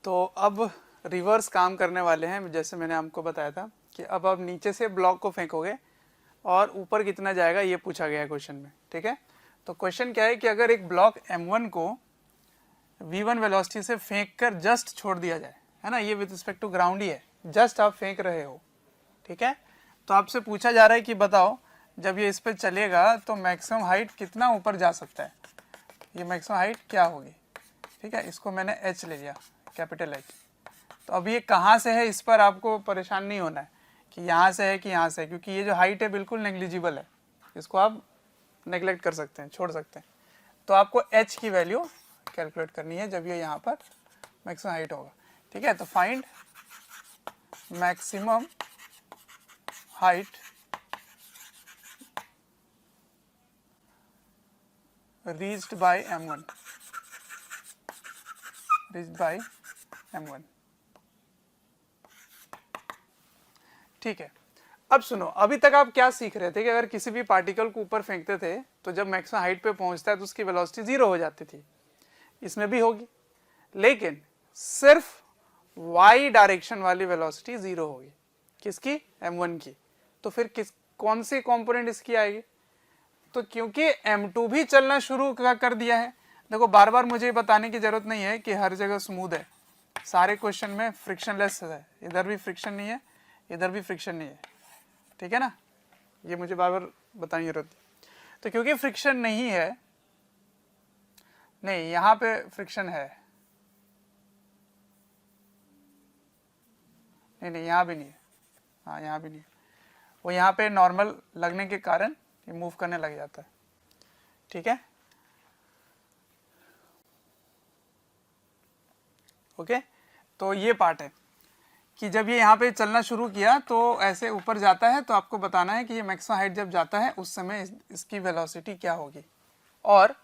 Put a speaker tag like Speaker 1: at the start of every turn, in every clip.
Speaker 1: तो अब रिवर्स काम करने वाले हैं, जैसे मैंने आपको बताया था कि अब आप नीचे से ब्लॉक को फेंकोगे और ऊपर कितना जाएगा ये पूछा गया है क्वेश्चन में। ठीक है, तो क्वेश्चन क्या है कि अगर एक ब्लॉक m1 को v1 वेलोसिटी से फेंक कर जस्ट छोड़ दिया जाए, है ना, ये विद रिस्पेक्ट टू ग्राउंड ही है, जस्ट आप फेंक रहे हो। ठीक है, तो आपसे पूछा जा रहा है कि बताओ जब ये इस पर चलेगा तो मैक्सिमम हाइट कितना ऊपर जा सकता है, ये मैक्सिमम हाइट क्या होगी। ठीक है, इसको मैंने h ले लिया, कैपिटल H। तो अब ये कहाँ से है, इस पर आपको परेशान नहीं होना है कि यहाँ से है कि यहाँ से है, क्योंकि ये जो हाइट है बिल्कुल नेग्लिजिबल है, इसको आप नेग्लेक्ट कर सकते हैं, छोड़ सकते हैं। तो आपको h की वैल्यू कैलकुलेट करनी है जब ये यहाँ पर मैक्सिमम हाइट होगा। ठीक है, तो find maximum height reached by m1, reached by m1। ठीक है, अब सुनो, अभी तक आप क्या सीख रहे थे कि अगर किसी भी पार्टिकल को ऊपर फेंकते थे तो जब मैक्सिमम हाइट पे पहुंचता है तो उसकी वेलोसिटी जीरो हो जाती थी, इसमें भी होगी, लेकिन सिर्फ y डायरेक्शन वाली वेलोसिटी जीरो होगी। किसकी, m1 की। तो फिर कौन सी कंपोनेंट इसकी आएगी, तो क्योंकि m2 भी चलना शुरू कर दिया है। देखो बार बार मुझे बताने की जरूरत नहीं है कि हर जगह स्मूथ है, सारे क्वेश्चन में फ्रिक्शनलेस है, इधर भी फ्रिक्शन नहीं है, इधर भी फ्रिक्शन नहीं है। ठीक है ना, ये मुझे बार बार बताने की जरूरत है। तो क्योंकि फ्रिक्शन नहीं है, नहीं यहाँ पे फ्रिक्शन है, नहीं यहाँ भी नहीं है, हाँ यहाँ भी नहीं है, वो यहाँ पे नॉर्मल लगने के कारण ये मूव करने लग जाता है। ठीक है, ओके, तो ये पार्ट है कि जब ये यहाँ पे चलना शुरू किया तो ऐसे ऊपर जाता है, तो आपको बताना है कि ये मैक्सिमम हाइट जब जाता है उस समय इसकी वेलोसिटी क्या होगी और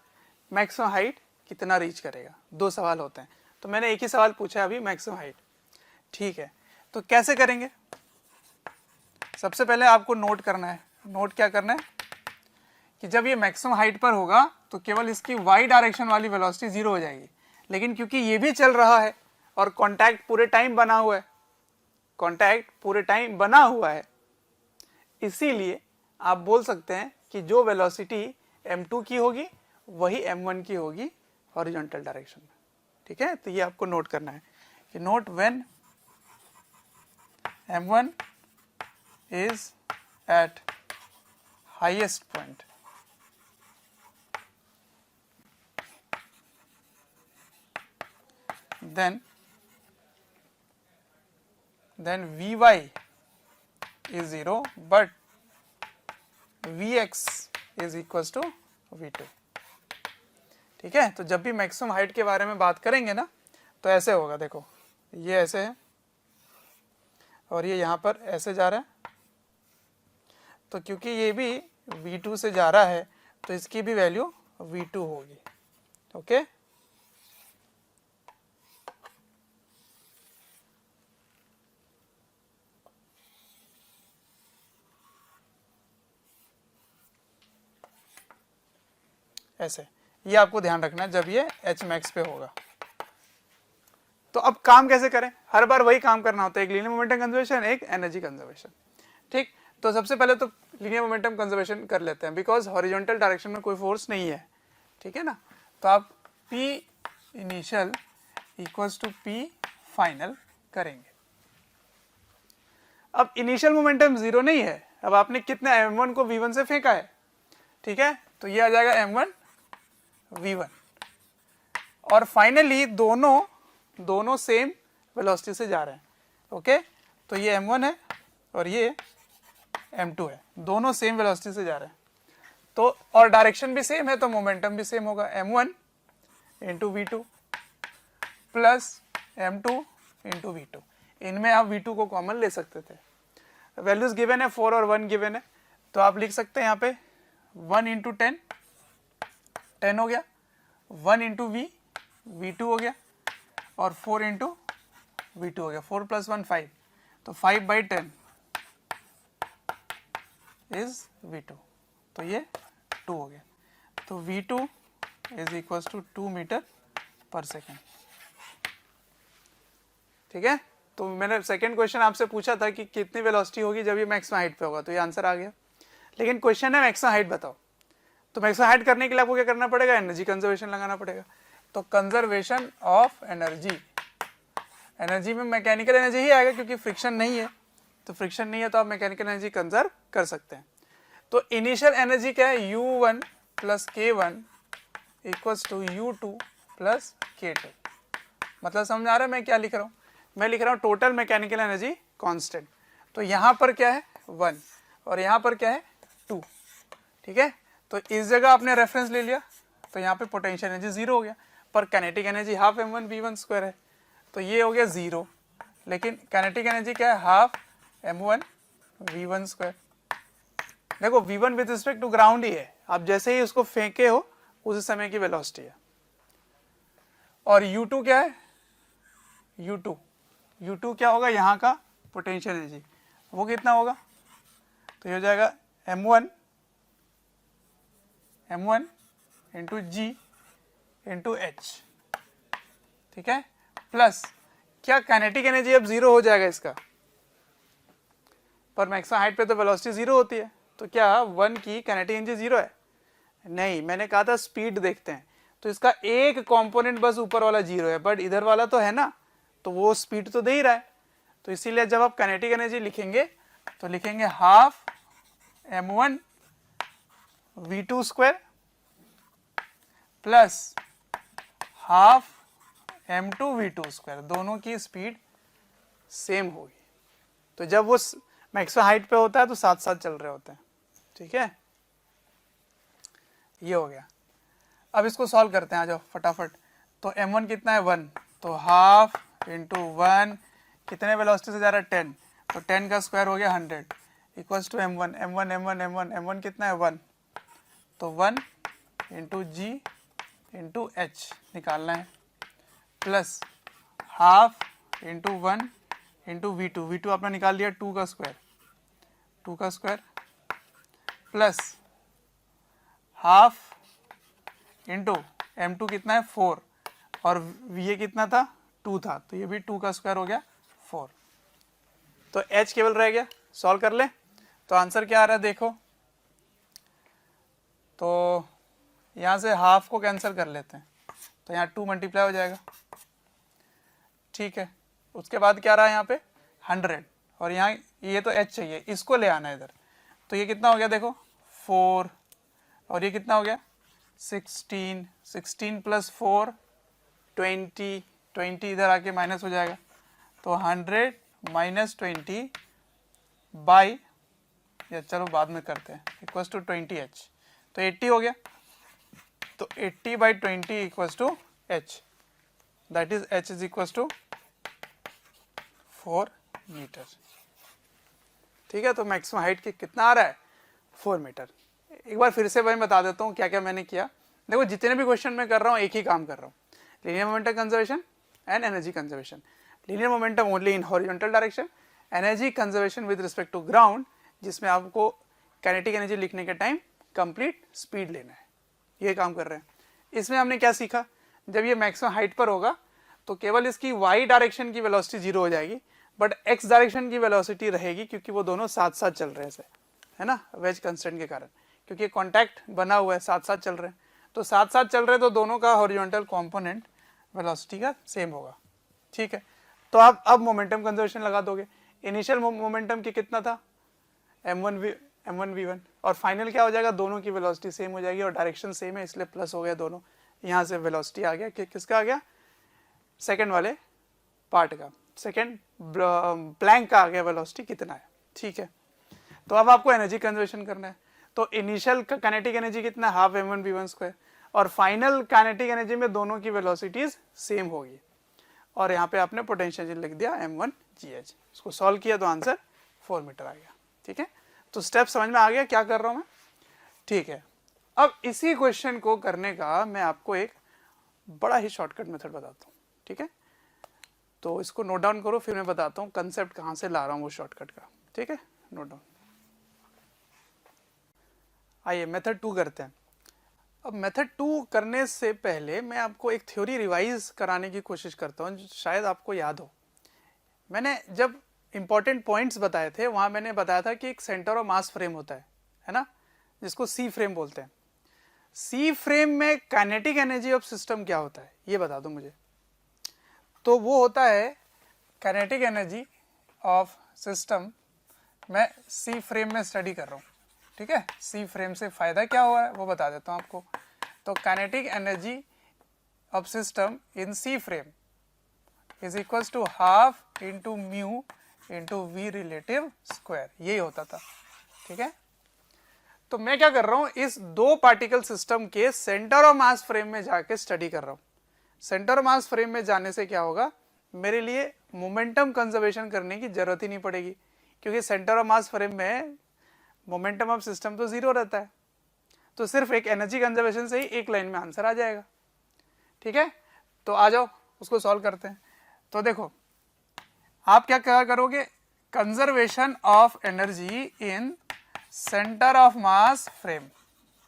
Speaker 1: मैक्सिमम हाइट कितना रीच करेगा। दो सवाल होते हैं, तो मैंने एक ही सवाल पूछा है अभी, मैक्सिमम हाइट। ठीक है, तो कैसे करेंगे, सबसे पहले आपको नोट करना है, नोट क्या करना है कि जब ये मैक्सिमम हाइट पर होगा तो केवल इसकी y डायरेक्शन वाली वेलोसिटी जीरो हो जाएगी, लेकिन क्योंकि ये भी चल रहा है और कांटेक्ट पूरे टाइम बना हुआ है, कांटेक्ट पूरे टाइम बना हुआ है, इसीलिए आप बोल सकते हैं कि जो वेलोसिटी m2 की होगी वही m1 की होगी हॉरिजॉन्टल डायरेक्शन में। ठीक है, तो ये आपको नोट करना है कि note when m1 is at highest point, then Vy is 0 but Vx is equals to V2। ठीक है, तो जब भी मैक्सिमम हाइट के बारे में बात करेंगे ना तो ऐसे होगा, देखो ये ऐसे है और ये यहाँ पर ऐसे जा रहा है, तो क्योंकि ये भी V2 से जा रहा है तो इसकी भी वैल्यू V2 होगी। ओके, ऐसे, ये आपको ध्यान रखना है जब ये h max पे होगा। तो अब काम कैसे करें, हर बार वही काम करना होता है, एक लीनियर मोमेंटम कंजर्वेशन, एक एनर्जी कंजर्वेशन। ठीक, तो सबसे पहले तो लीनियर मोमेंटम कंजर्वेशन कर लेते हैं, बिकॉज हॉरिजॉन्टल डायरेक्शन में कोई फोर्स नहीं है। ठीक है ना, तो आप P initial equals to P final करेंगे। अब इनिशियल मोमेंटम जीरो नहीं है, अब आपने कितने m1 को v1 से फेंका है। ठीक है, तो ये आ जाएगा m1 v1 और फाइनली दोनों सेम वेलोसिटी से जा रहे हैं। ओके, तो ये m1 है और ये m2 है, दोनों सेम वेलोसिटी से जा रहे हैं, तो और डायरेक्शन भी सेम है तो मोमेंटम भी सेम होगा, m1 into v2 plus m2 into v2। इनमें आप v2 को कॉमन ले सकते थे, वैल्यूज गिवन है 4 और 1 गिवन है, तो आप लिख सकते हैं यहाँ पे 1 इंटू 10 हो गया, 1 इंटू v2 हो गया और 4 इंटू v2 हो गया, 4 प्लस 1 5, तो 5/10 इज v2, तो ये 2 हो गया। तो v2 is equal to 2 metre per second. ठीक है, तो मैंने सेकंड क्वेश्चन आपसे पूछा था कि कितनी वेलोसिटी होगी जब ये मैक्सिमम हाइट पे होगा, तो ये आंसर आ गया। लेकिन क्वेश्चन है मैक्सिमम हाइट बताओ, तो मैक्सिमम हाइट करने के लिए आपको क्या करना पड़ेगा, एनर्जी कंजर्वेशन लगाना पड़ेगा। तो कंजर्वेशन ऑफ एनर्जी, एनर्जी में मैकेनिकल एनर्जी ही आएगा क्योंकि फ्रिक्शन नहीं है, तो फ्रिक्शन नहीं है तो आप मैकेनिकल एनर्जी कंजर्व कर सकते हैं। तो इनिशियल एनर्जी क्या है, u1 plus k1 equals to u2 plus k2। मतलब समझ आ रहा है मैं क्या लिख रहा हूँ, मैं लिख रहा हूँ टोटल मैकेनिकल एनर्जी कांस्टेंट। तो यहाँ पर क्या है 1 और यहाँ पर क्या है 2। ठीक है, तो इस जगह आपने रेफरेंस ले लिया तो यहाँ पे पोटेंशियल एनर्जी जीरो हो गया, पर kinetic energy half m1 v1 square है, तो ये हो गया जीरो। लेकिन काइनेटिक एनर्जी क्या है, हाफ m1 v1 स्क्वायर। देखो v1 with respect to ground ही है, आप जैसे ही उसको फेंके हो उस समय की वेलोसिटी है। और u2 क्या है, u2 क्या होगा, यहाँ का पोटेंशियल एनर्जी, वो कितना होगा, तो ये हो जाएगा m1 into g into H. ठीक है, प्लस क्या काइनेटिक एनर्जी अब जीरो हो जाएगा इसका, पर मैक्सिमम हाइट पे तो वेलोसिटी जीरो होती है, तो क्या 1 की काइनेटिक एनर्जी जीरो है, नहीं, मैंने कहा था स्पीड देखते हैं, तो इसका एक कंपोनेंट बस ऊपर वाला जीरो है, बट इधर वाला तो है ना, तो वो स्पीड तो दे ही रहा है। तो इसीलिए जब आप काइनेटिक एनर्जी लिखेंगे तो लिखेंगे half m1 v2 square plus half m2 v2 square, दोनों की स्पीड सेम होगी। तो जब वो मैक्सिमम हाइट पे होता है तो साथ साथ चल रहे होते हैं। ठीक है, ये हो गया। अब इसको सॉल्व करते हैं, आ जाओ फटाफट। तो m1 कितना है 1, तो हाफ इंटू 1 कितने वेलोसिटी से जा रहा है 10, तो 10 का स्क्वायर हो गया 100 इक्वल्स टू m1 कितना है 1, तो 1 इंटू जी इंटू एच निकालना है, plus half into 1 into v2 आपने निकाल लिया 2 का square plus half into m2 कितना है 4 और ये कितना था 2 था, तो ये भी 2 का स्क्वायर हो गया 4। तो h केवल रह गया, सॉल्व कर ले। तो आंसर क्या आ रहा है देखो, तो यहाँ से हाफ को कैंसिल कर लेते हैं, तो यहाँ 2 मल्टीप्लाई हो जाएगा। ठीक है, उसके बाद क्या रहा है यहाँ पे 100, और यहाँ ये तो h चाहिए, इसको ले आना है इधर, तो ये कितना हो गया देखो 4, और ये कितना हो गया 16 प्लस 4 20 इधर आके माइनस हो जाएगा, तो 100 माइनस 20 बाई, या चलो बाद में करते हैं, इक्वल्स टू 20h, तो 80 हो गया, तो 80 by 20 equals to h, that is h is equals to 4 metre. ठीक है, तो मैक्सिमम हाइट की कितना आ रहा है 4 मीटर। एक बार फिर से मैं बता देता हूँ क्या क्या मैंने किया। देखो जितने भी क्वेश्चन मैं कर रहा हूँ एक ही काम कर रहा हूँ, linear momentum conservation and energy conservation. Linear momentum only in horizontal direction, energy conservation with respect to ground, जिसमें आपको काइनेटिक एनर्जी लिखने के टाइम कंप्लीट स्पीड लेना है, ये काम कर रहे हैं। इसमें हमने क्या सीखा, जब ये मैक्सिमम हाइट पर होगा तो केवल इसकी वाई डायरेक्शन की वेलोसिटी जीरो हो जाएगी, बट एक्स डायरेक्शन की वेलोसिटी रहेगी, क्योंकि वो दोनों साथ साथ चल रहे हैं, है ना, वेज कंस्ट्रेंट के कारण, क्योंकि कॉन्टैक्ट बना हुआ है, साथ साथ चल रहे हैं, तो साथ साथ चल रहे हैं, तो दोनों का हॉरिजॉन्टल कंपोनेंट वेलोसिटी का सेम होगा। ठीक है, तो आप अब मोमेंटम कंजर्वेशन लगा दोगे। इनिशियल मोमेंटम की कितना था m1 v1, और फाइनल क्या हो जाएगा, दोनों की वेलोसिटी सेम हो जाएगी और डायरेक्शन सेम है, इसलिए प्लस हो गया दोनों। यहाँ से वेलोसिटी आ गया, किसका आ गया, सेकंड वाले पार्ट का, सेकंड प्लैंक का आ गया वेलोसिटी कितना है। ठीक है, तो अब आपको एनर्जी कंजर्वेशन करना है। तो इनिशियल काइनेटिक एनर्जी कितना, हाफ m1 v1 स्क्वायर, और फाइनल काइनेटिक एनर्जी में दोनों की वेलोसिटीज सेम होगी, और यहाँ पे आपने पोटेंशियल लिख दिया m1 gh। इसको सॉल्व किया तो आंसर 4 मीटर आ गया। ठीक है, तो स्टेप समझ में आ गया क्या कर रहा हूँ मैं। ठीक है, अब इसी क्वेश्चन को करने का मैं आपको एक बड़ा ही शॉर्टकट मेथड बताता हूँ। ठीक है, तो इसको नोट डाउन करो, फिर मैं बताता हूँ कंसेप्ट कहाँ से ला रहा हूँ वो शॉर्टकट का। ठीक है, नोट डाउन। आइए मेथड 2 करते हैं। अब मेथड 2 करने से पहले मैं आपको एक थ्योरी रिवाइज कराने की कोशिश करता हूँ, शायद आपको याद हो। मैंने जब इंपॉर्टेंट पॉइंट्स बताए थे वहाँ मैंने बताया था कि एक सेंटर ऑफ मास फ्रेम होता है ना, जिसको सी फ्रेम बोलते हैं। सी फ्रेम में काइनेटिक एनर्जी ऑफ सिस्टम क्या होता है ये बता दो मुझे। तो वो होता है काइनेटिक एनर्जी ऑफ सिस्टम, मैं सी फ्रेम में स्टडी कर रहा हूँ, ठीक है। सी फ्रेम से फ़ायदा क्या हुआ है वो बता देता हूँ आपको। तो kinetic energy of system in C frame is equals to half into mu into v relative square, यही होता था, ठीक है। तो मैं क्या कर रहा हूँ, इस दो पार्टिकल सिस्टम के सेंटर ऑफ मास फ्रेम में जाके स्टडी कर रहा हूँ। सेंटर ऑफ मास फ्रेम में जाने से क्या होगा, मेरे लिए मोमेंटम कंजर्वेशन करने की जरूरत ही नहीं पड़ेगी, क्योंकि सेंटर ऑफ मास फ्रेम में मोमेंटम ऑफ सिस्टम तो जीरो रहता है। तो सिर्फ एक एनर्जी कंजर्वेशन से ही एक लाइन में आंसर आ जाएगा, ठीक है। तो आ जाओ उसको सॉल्व करते हैं। तो देखो आप क्या करोगे, conservation of energy in centre of mass frame,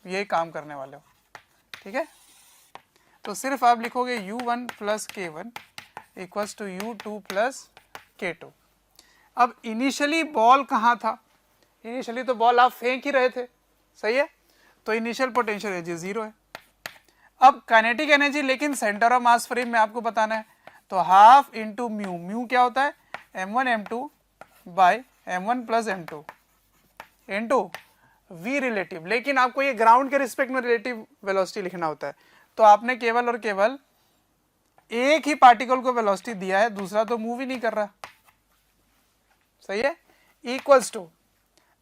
Speaker 1: ये काम करने वाले हो, ठीक है। तो सिर्फ आप लिखोगे u1 plus k1 equals to u2 plus k2। अब इनिशियली बॉल कहाँ था, इनिशियली तो बॉल आप फेंक ही रहे थे, सही है। तो इनिशियल पोटेंशियल एनर्जी जीरो है। अब काइनेटिक एनर्जी लेकिन सेंटर ऑफ मास फ्रेम में आपको बताना है, तो हाफ इंटू म्यू, म्यू क्या होता है m1 m2 by m1 plus m2 into v relative, लेकिन आपको ये ग्राउंड के रिस्पेक्ट में रिलेटिव वेलोसिटी लिखना होता है। तो आपने केवल और केवल एक ही पार्टिकल को वेलोसिटी दिया है, दूसरा तो मूव ही नहीं कर रहा, सही है। इक्वल्स टू,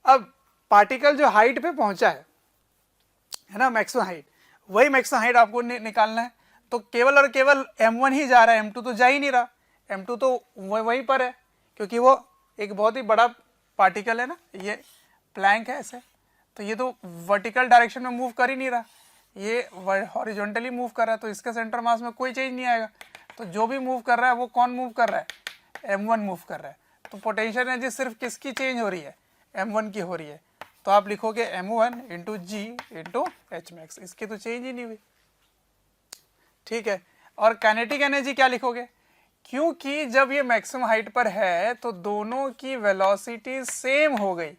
Speaker 1: अब पार्टिकल जो हाइट पे पहुंचा है ना, मैक्सिमम हाइट, वही मैक्सिमम हाइट आपको निकालना है। तो केवल और केवल m1 ही जा रहा है, m2 तो जा ही नहीं रहा, m2 तो वहीं पर है, क्योंकि वो एक बहुत ही बड़ा पार्टिकल है ना, ये प्लैंक है ऐसे, तो ये तो वर्टिकल डायरेक्शन में मूव कर ही नहीं रहा, ये हॉरिजॉन्टली मूव कर रहा है, तो इसके सेंटर मास में कोई चेंज नहीं आएगा। तो जो भी मूव कर रहा है वो कौन मूव कर रहा है, m1 मूव कर रहा है। तो पोटेंशियल एनर्जी सिर्फ किसकी चेंज हो रही है, m1 की हो रही है। तो आप लिखोगे m1 into g into H max, इसकी तो चेंज ही नहीं हुई, ठीक है। और काइनेटिक एनर्जी क्या लिखोगे, क्योंकि जब ये मैक्सिमम हाइट पर है तो दोनों की वेलोसिटी सेम हो गई,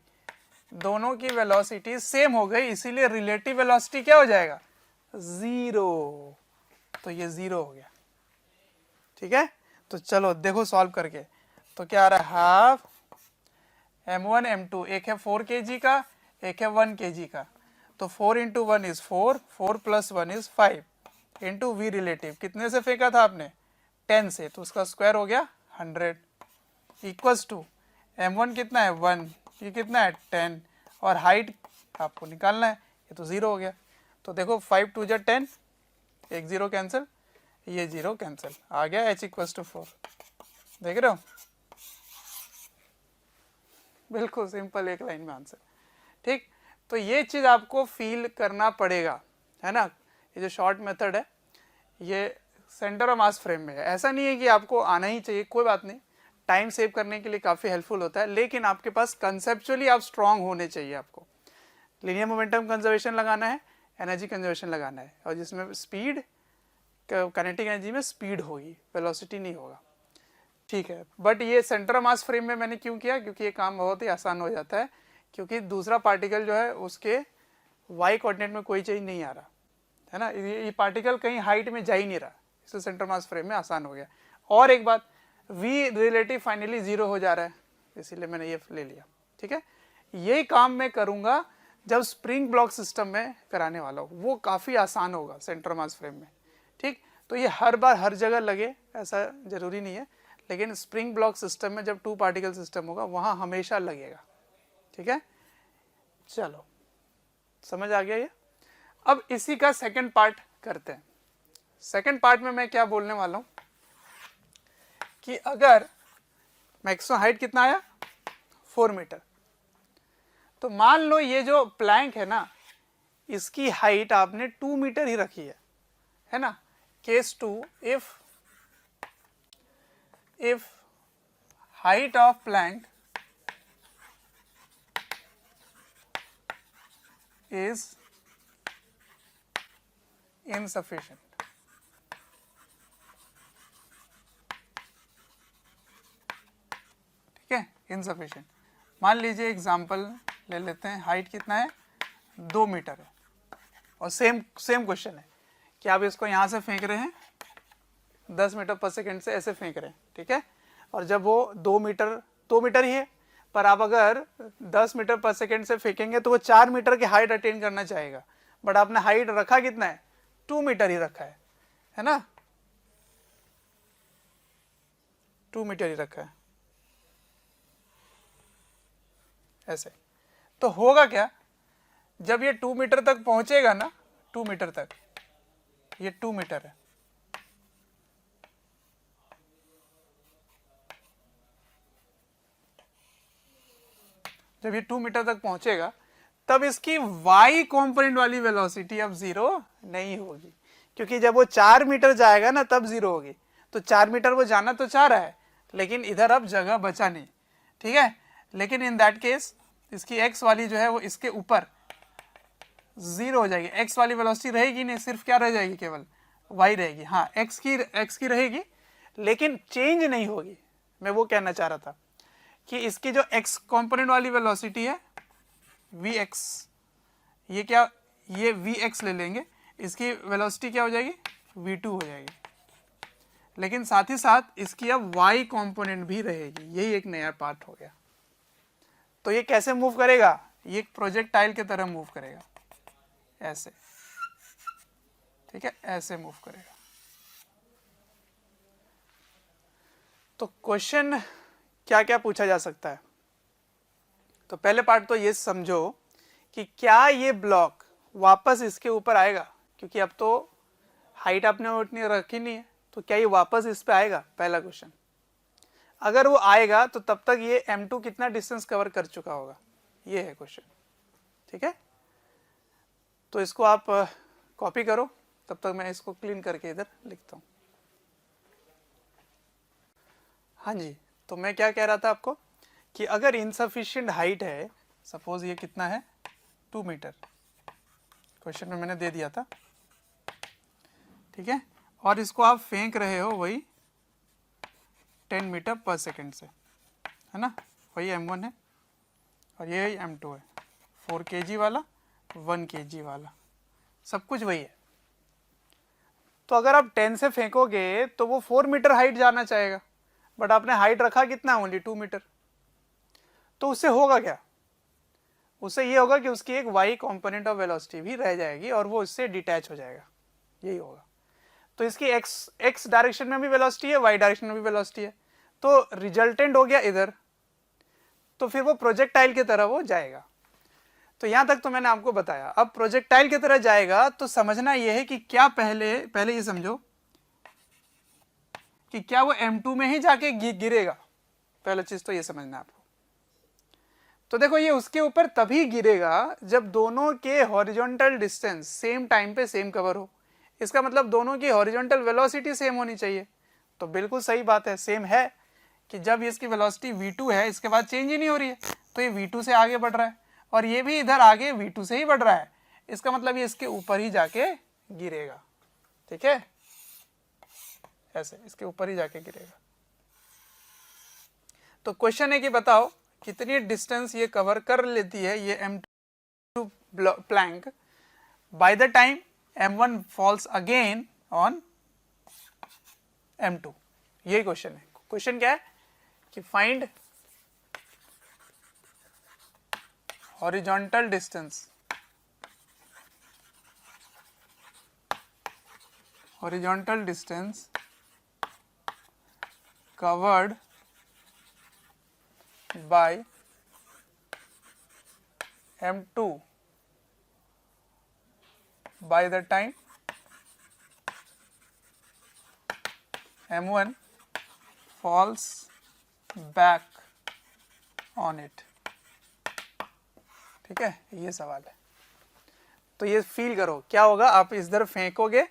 Speaker 1: दोनों की वेलोसिटी सेम हो गई, इसीलिए रिलेटिव वेलोसिटी क्या हो जाएगा, जीरो। तो ये जीरो हो गया, ठीक है। तो चलो देखो सॉल्व करके, तो क्या आ रहा है, हाफ m1 m2, एक है 4 kg का, एक है 1 kg का, तो 4 into 1 is 4, 4 plus 1 is 5 into v relative, कितने से फेंका था आपने, 10 से, तो उसका स्क्वायर हो गया 100, इक्वल्स टू m1 कितना है 1, ये कितना है 10, और हाइट आपको निकालना है, ये तो जीरो हो गया। तो देखो 5 2 10, एक जीरो कैंसिल, ये जीरो कैंसिल, आ गया h इक्वल्स टू 4, देख रहे हो, बिल्कुल सिंपल एक लाइन में आंसर, ठीक। तो ये चीज़ आपको फील करना पड़ेगा, है ना। ये जो शॉर्ट मेथड है ये सेंटर ऑफ मास फ्रेम में है, ऐसा नहीं है कि आपको आना ही चाहिए, कोई बात नहीं, टाइम सेव करने के लिए काफ़ी हेल्पफुल होता है, लेकिन आपके पास कंसेप्चुअली आप स्ट्रांग होने चाहिए। आपको लीनियर मोमेंटम कंजर्वेशन लगाना है, एनर्जी कंजर्वेशन लगाना है, और जिसमें स्पीड, काइनेटिक एनर्जी में स्पीड होगी, वेलोसिटी नहीं होगा, ठीक है। बट ये सेंटर ऑफ मास फ्रेम में मैंने क्यों किया, क्योंकि ये काम बहुत ही आसान हो जाता है, क्योंकि दूसरा पार्टिकल जो है उसके वाई कोऑर्डिनेट में कोई चेंज नहीं आ रहा है ना, ये पार्टिकल कहीं हाइट में जा ही नहीं रहा, इससे सेंटर मास फ्रेम में आसान हो गया। और एक बात, वी रिलेटिव फाइनली जीरो हो जा रहा है, इसीलिए मैंने ये ले लिया, ठीक है। यही काम मैं करूंगा जब स्प्रिंग ब्लॉक सिस्टम में कराने वाला हूँ, वो काफ़ी आसान होगा सेंटर मास फ्रेम में, ठीक। तो ये हर बार हर जगह लगे ऐसा जरूरी नहीं है, लेकिन स्प्रिंग ब्लॉक सिस्टम में जब 2 पार्टिकल सिस्टम होगा वहाँ हमेशा लगेगा, ठीक है। चलो समझ आ गया ये। अब इसी का सेकंड पार्ट करते हैं। सेकंड पार्ट में मैं क्या बोलने वाला हूं कि अगर मैक्सिमम हाइट कितना आया 4 मीटर, तो मान लो ये जो प्लैंक है ना, इसकी हाइट आपने 2 मीटर ही रखी है ना। Case 2, if height of plank is insufficient, ठीक है, इनसफिशिएंट। मान लीजिए एग्जांपल ले लेते हैं, हाइट कितना है 2 मीटर है और सेम क्वेश्चन है कि आप इसको यहाँ से फेंक रहे हैं 10 मीटर पर सेकेंड से ऐसे फेंक रहे हैं, ठीक है, और जब वो 2 मीटर ही है, पर आप अगर 10 मीटर पर सेकेंड से फेंकेंगे तो वो 4 मीटर की हाइट अटेन करना चाहेगा, बट आपने हाइट रखा कितना है 2 मीटर ही रखा है ना, 2 मीटर ही रखा है ऐसे। तो होगा क्या, जब ये 2 मीटर तक पहुंचेगा ना, 2 मीटर तक, ये 2 मीटर है, जब ये 2 मीटर तक पहुंचेगा तब इसकी y कॉम्पोनेंट वाली वेलोसिटी अब 0 नहीं होगी, क्योंकि जब वो 4 मीटर जाएगा ना तब 0 होगी। तो 4 मीटर वो जाना तो चाह रहा है, लेकिन इधर अब जगह बचा नहीं, ठीक है, लेकिन इन दैट केस इसकी x वाली जो है वो इसके ऊपर 0 हो जाएगी। x वाली वेलोसिटी रहेगी नहीं, सिर्फ क्या रह जाएगी, केवल y रहेगी। हाँ, x की रहेगी, लेकिन चेंज नहीं होगी। मैं वो कहना चाह रहा था कि इसकी जो x कंपोनेंट वाली वेलोसिटी है vx, ये क्या, ये vx ले लेंगे, इसकी वेलोसिटी क्या हो जाएगी v2 हो जाएगी, लेकिन साथ ही साथ इसकी अब y कंपोनेंट भी रहेगी। यही एक नया पार्ट हो गया। तो ये कैसे मूव करेगा, ये एक प्रोजेक्टाइल की तरह मूव करेगा, ऐसे, ठीक है, ऐसे मूव करेगा। तो क्वेश्चन क्या क्या पूछा जा सकता है, तो पहले पार्ट तो ये समझो कि क्या ये ब्लॉक वापस इसके ऊपर आएगा, क्योंकि अब तो हाइट आपने उतनी रखी नहीं है, तो क्या ये वापस इस पे आएगा, पहला क्वेश्चन। अगर वो आएगा तो तब तक ये m2 कितना डिस्टेंस कवर कर चुका होगा, ये है क्वेश्चन, ठीक है। तो इसको आप कॉपी करो, तब तक मैं इसको क्लीन करके इधर लिखता हूँ। हाँ जी, तो मैं क्या कह रहा था आपको कि अगर इनसफिशिएंट हाइट है, सपोज ये कितना है 2 मीटर, क्वेश्चन में मैंने दे दिया था, ठीक है, और इसको आप फेंक रहे हो वही 10 मीटर पर सेकेंड से, है ना, वही m1 है और ये m2 है, 4 kg वाला 1 kg वाला, सब कुछ वही है। तो अगर आप 10 से फेंकोगे तो वो 4 मीटर हाइट जाना चाहेगा, बट आपने हाइट रखा कितना, ओनली 2 मीटर। तो उससे होगा क्या, उससे ये होगा कि उसकी एक y कंपोनेंट ऑफ वेलोसिटी भी रह जाएगी और वो इससे डिटैच हो जाएगा, यही होगा। तो इसकी x डायरेक्शन में भी वेलोसिटी है, y डायरेक्शन में भी वेलोसिटी है, तो रिजल्टेंट हो गया इधर, तो फिर वो प्रोजेक्टाइल की तरह वो जाएगा। तो यहां तक तो मैंने आपको बताया। अब प्रोजेक्टाइल की तरह जाएगा तो समझना यह है कि क्या पहले ये समझो कि क्या वो m2 में ही जाके गिरेगा, पहला चीज तो ये समझना आपको। तो देखो ये उसके ऊपर तभी गिरेगा जब दोनों के हॉरिजॉन्टल डिस्टेंस सेम टाइम पे सेम कवर हो। इसका मतलब दोनों की हॉरिजॉन्टल वेलोसिटी सेम होनी चाहिए। तो बिल्कुल सही बात है, सेम है कि जब इसकी वेलोसिटी v2 है, इसके बाद चेंज ही नहीं हो रही है, तो ये v2 से आगे बढ़ रहा है और ये भी इधर आगे v2 से ही बढ़ रहा है, इसका मतलब ये इसके ऊपर ही जाके गिरेगा, ठीक है, ऐसे इसके ऊपर ही जाके गिरेगा। तो क्वेश्चन है कि बताओ कितनी डिस्टेंस ये कवर कर लेती है ये m2 plank by the time m1 falls again on m2। यही क्वेश्चन है। क्वेश्चन क्या है कि find horizontal distance, covered by m2 by the time m1 falls back on it। ठीक है, ये सवाल है। तो ये फील करो क्या होगा, आप इस तरफ फेंकोगे,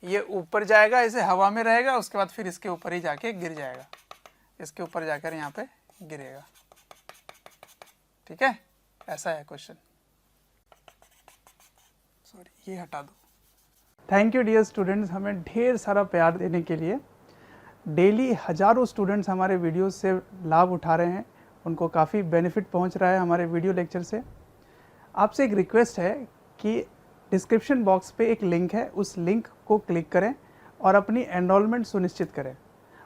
Speaker 1: ये ऊपर जाएगा, इसे हवा में रहेगा, उसके बाद फिर इसके ऊपर ही जाके गिर जाएगा, इसके ऊपर जाकर यहाँ पे गिरेगा, ठीक है, ऐसा है क्वेश्चन। सॉरी, ये हटा दो। थैंक यू डियर स्टूडेंट्स, हमें ढेर सारा प्यार देने के लिए। डेली हज़ारों स्टूडेंट्स हमारे वीडियोस से लाभ उठा रहे हैं, उनको काफ़ी बेनिफिट पहुंच रहा है हमारे वीडियो लेक्चर से। आपसे एक रिक्वेस्ट है कि डिस्क्रिप्शन बॉक्स पे एक लिंक है, उस लिंक को क्लिक करें और अपनी एनरोलमेंट सुनिश्चित करें।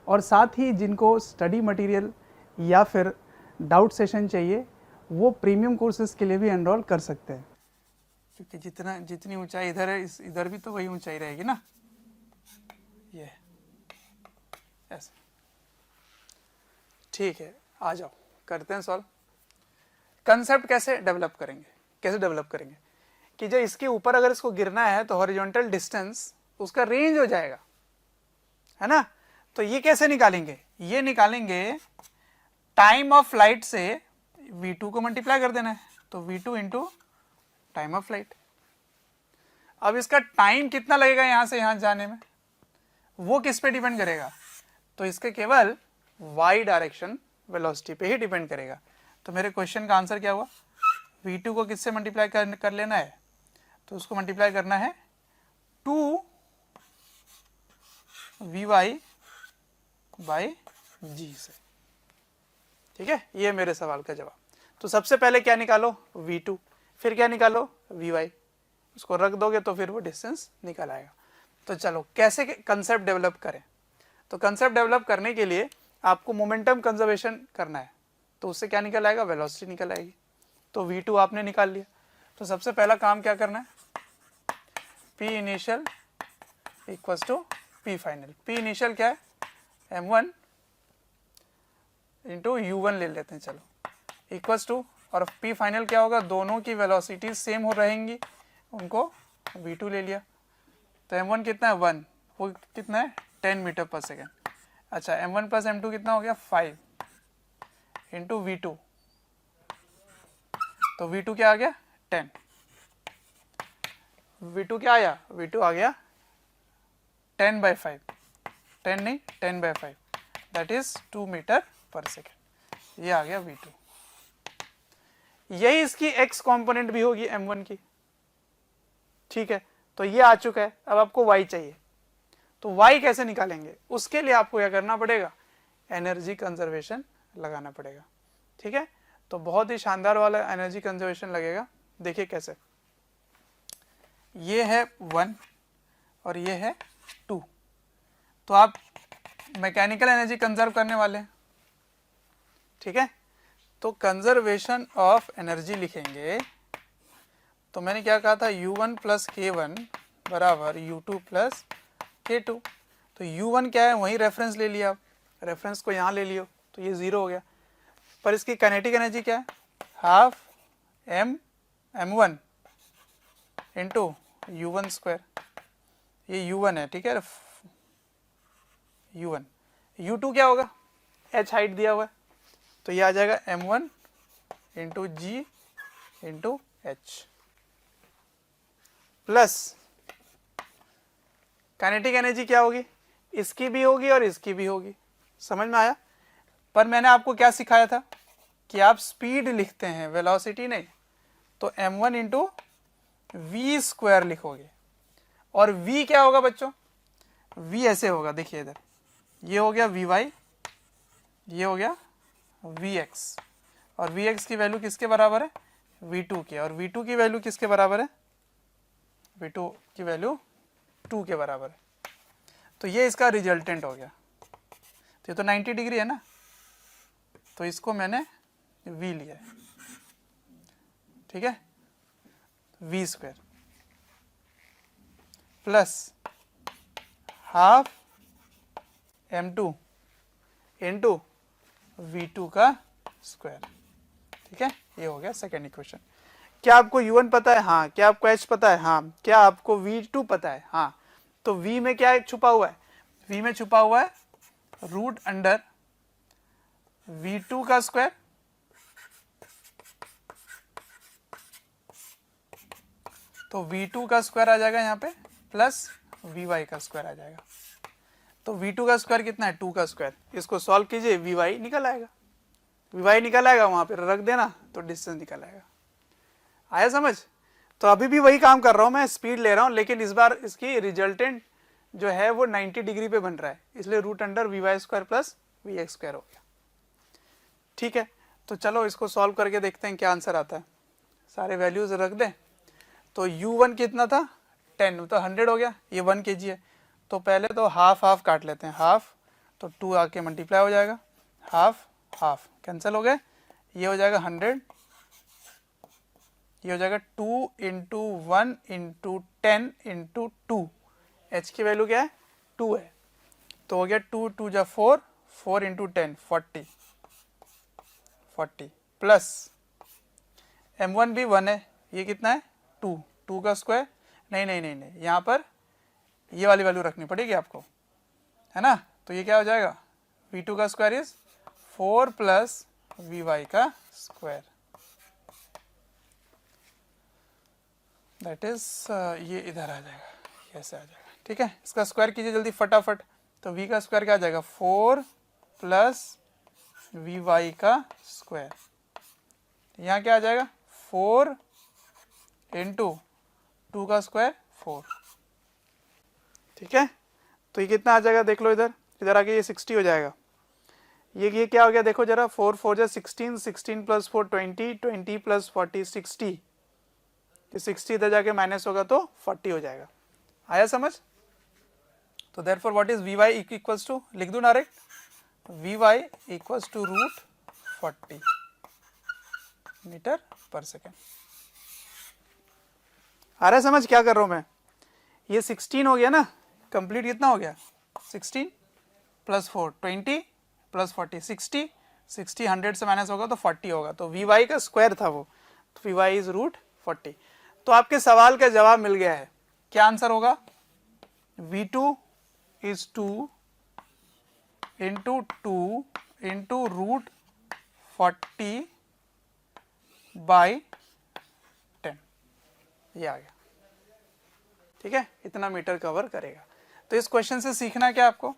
Speaker 1: और साथ ही जिनको स्टडी मटेरियल या फिर डाउट सेशन चाहिए वो प्रीमियम कोर्सेज़ के लिए भी एनरोल कर सकते हैं, क्योंकि जितनी ऊंचाई इधर है इधर भी तो वही ऊंचाई रहेगी ना। ये ऐसे ठीक है, आ जाओ करते हैं सॉल्व। कंसेप्ट कैसे डेवलप करेंगे कि जो इसके ऊपर अगर इसको गिरना है तो हॉरिजॉन्टल डिस्टेंस उसका रेंज हो जाएगा, है ना। तो ये कैसे निकालेंगे, ये निकालेंगे टाइम ऑफ फ्लाइट से v2 को मल्टीप्लाई कर देना है, तो v2 into time of flight. अब इसका टाइम कितना लगेगा यहां से यहां जाने में, वो किस पे डिपेंड करेगा, तो इसके केवल y डायरेक्शन वेलोसिटी पे ही डिपेंड करेगा। तो मेरे क्वेश्चन का आंसर क्या हुआ, v2 को किससे मल्टीप्लाई कर लेना है, तो उसको मल्टीप्लाई करना है 2vy बाई g से। ठीक है, ये मेरे सवाल का जवाब। तो सबसे पहले क्या निकालो, v2, फिर क्या निकालो, vy, उसको रख दोगे तो फिर वो डिस्टेंस निकल आएगा। तो चलो कैसे कंसेप्ट डेवलप करें, तो कंसेप्ट डेवलप करने के लिए आपको मोमेंटम कंजर्वेशन करना है, तो उससे क्या निकल आएगा, वेलोसिटी निकल आएगी। तो v2 आपने निकाल लिया, तो सबसे पहला काम क्या करना है, p initial equals to p final. p initial क्या है, m1 इंटू u1 ले लेते हैं, चलो इक्वल्स टू, और p फाइनल क्या होगा, दोनों की वेलोसिटी सेम हो रहेंगी, उनको v2 ले लिया। तो m1 कितना है 1, वो कितना है 10 मीटर पर सेकेंड। अच्छा m1 प्लस m2 कितना हो गया 5 इंटू v2, तो v2 क्या आ गया 10, v2 क्या आया, v2 आ गया 10/5, 10 नहीं 10/5, that is 2 metre per second. ये आ गया v2। यही इसकी x कंपोनेंट भी होगी m1 की, ठीक है। तो ये आ चुका है, अब आपको y चाहिए, तो y कैसे निकालेंगे, उसके लिए आपको क्या करना पड़ेगा, एनर्जी कंजर्वेशन लगाना पड़ेगा। ठीक है, तो बहुत ही शानदार वाला एनर्जी कंजर्वेशन लगेगा। देखिए कैसे, ये है 1 और ये है 2, तो आप मैकेनिकल एनर्जी कंजर्व करने वाले हैं। ठीक है, तो कंजर्वेशन ऑफ एनर्जी लिखेंगे, तो मैंने क्या कहा था, u1 प्लस k1 बराबर u2 प्लस k2। तो u1 क्या है, वही रेफरेंस ले लिया, आप रेफरेंस को यहाँ ले लियो, तो ये 0 हो गया। पर इसकी काइनेटिक एनर्जी क्या है, half m1 into u1 square, ये u1 है, ठीक है, u1। u2 क्या होगा, h हाइट दिया हुआ है, तो ये आ जाएगा m1 into g into h, plus kinetic energy क्या होगी, इसकी भी होगी और इसकी भी होगी। समझ में आया। पर मैंने आपको क्या सिखाया था कि आप स्पीड लिखते हैं, वेलोसिटी नहीं, तो m1 इंटू वी स्क्वायर लिखोगे। और v क्या होगा बच्चों, v ऐसे होगा, देखिए इधर, ये हो गया vy, ये हो गया vx, और vx की वैल्यू किसके बराबर है, v2 के, और v2 की वैल्यू किसके बराबर है, v2 की वैल्यू 2 के बराबर है। तो ये इसका रिजल्टेंट हो गया, तो ये तो 90 डिग्री है ना, तो इसको मैंने v लिया है, ठीक है, v square plus half m2 into v2 का स्क्वायर। ठीक है, ये हो गया सेकेंड इक्वेशन। क्या आपको u1 पता है, हाँ। क्या आपको h पता है, हाँ। क्या आपको v2 पता है, हाँ। तो v में क्या छुपा हुआ है, v में छुपा हुआ है रूट अंडर v2 का स्क्वायर तो v2 का स्क्वायर आ जाएगा यहाँ पे, प्लस vy का स्क्वायर आ जाएगा। तो v2 का स्क्वायर कितना है, 2 का स्क्वायर, इसको सॉल्व कीजिए, vy निकल आएगा, vy निकल आएगा, वहां पे रख देना तो डिस्टेंस निकल आएगा। आया समझ। तो अभी भी वही काम कर रहा हूँ, मैं स्पीड ले रहा हूँ, लेकिन इस बार इसकी रिजल्टेंट जो है वो 90 डिग्री पे बन रहा है, इसलिए root under v y square plus v x square हो गया। ठीक है, तो चलो इसको सॉल्व करके देखते हैं क्या आंसर आता है। सारे वैल्यूज रख दें। तो u1 कितना था 10, तो 100 हो गया, ये 1 kg है। तो पहले तो हाफ हाफ काट लेते हैं, हाफ तो 2 आके मल्टीप्लाई हो जाएगा, हाफ हाफ कैंसिल हो गए, ये हो जाएगा 100, ये हो जाएगा 2 इंटू 1 इंटू 10 इंटू 2, एच की वैल्यू क्या है 2 है, तो हो गया 2 2 जा 4, 4 इंटू 10 40, 40 प्लस m1 भी 1 है, ये कितना है 2, 2 का स्क्वायर, नहीं नहीं नहीं नहीं, यहाँ पर ये वाली वैल्यू रखनी पड़ेगी आपको, है ना। तो ये क्या हो जाएगा v2 का स्क्वायर इज 4 प्लस vy का स्क्वायर, दैट इज ये इधर आ जाएगा, ऐसे आ जाएगा। ठीक है, इसका स्क्वायर कीजिए जल्दी फटाफट। तो v का स्क्वायर क्या आ जाएगा 4 प्लस vy का स्क्वायर, यहाँ क्या आ जाएगा 4 इंटू 2 का स्क्वायर 4। ठीक है, तो ये कितना आ जाएगा देख लो, इधर इधर आके ये 60 हो जाएगा। ये क्या हो गया देखो जरा, 4 4 जा 16, 16 प्लस 4 20, 20 प्लस 40 60, ये 60 इधर जाके माइनस होगा तो 40 हो जाएगा। आया समझ। तो therefore what is v y equals to, लिख दूं direct, v y equals to root 40 metre per second. आ रहा है समझ क्या कर रहा हूं मैं। ये 16 हो गया ना, कंप्लीट कितना हो गया 16 प्लस 4 20 प्लस 40 60, 60 100 से माइनस होगा तो 40 होगा, तो वी वाई का स्क्वायर था वो, तो वी वाई इज रूट 40। तो आपके सवाल का जवाब मिल गया है। क्या आंसर होगा, v2 is 2 into 2 into root 40 by 10, ये आ गया। ठीक है, इतना मीटर कवर करेगा। तो इस क्वेश्चन से सीखना क्या आपको,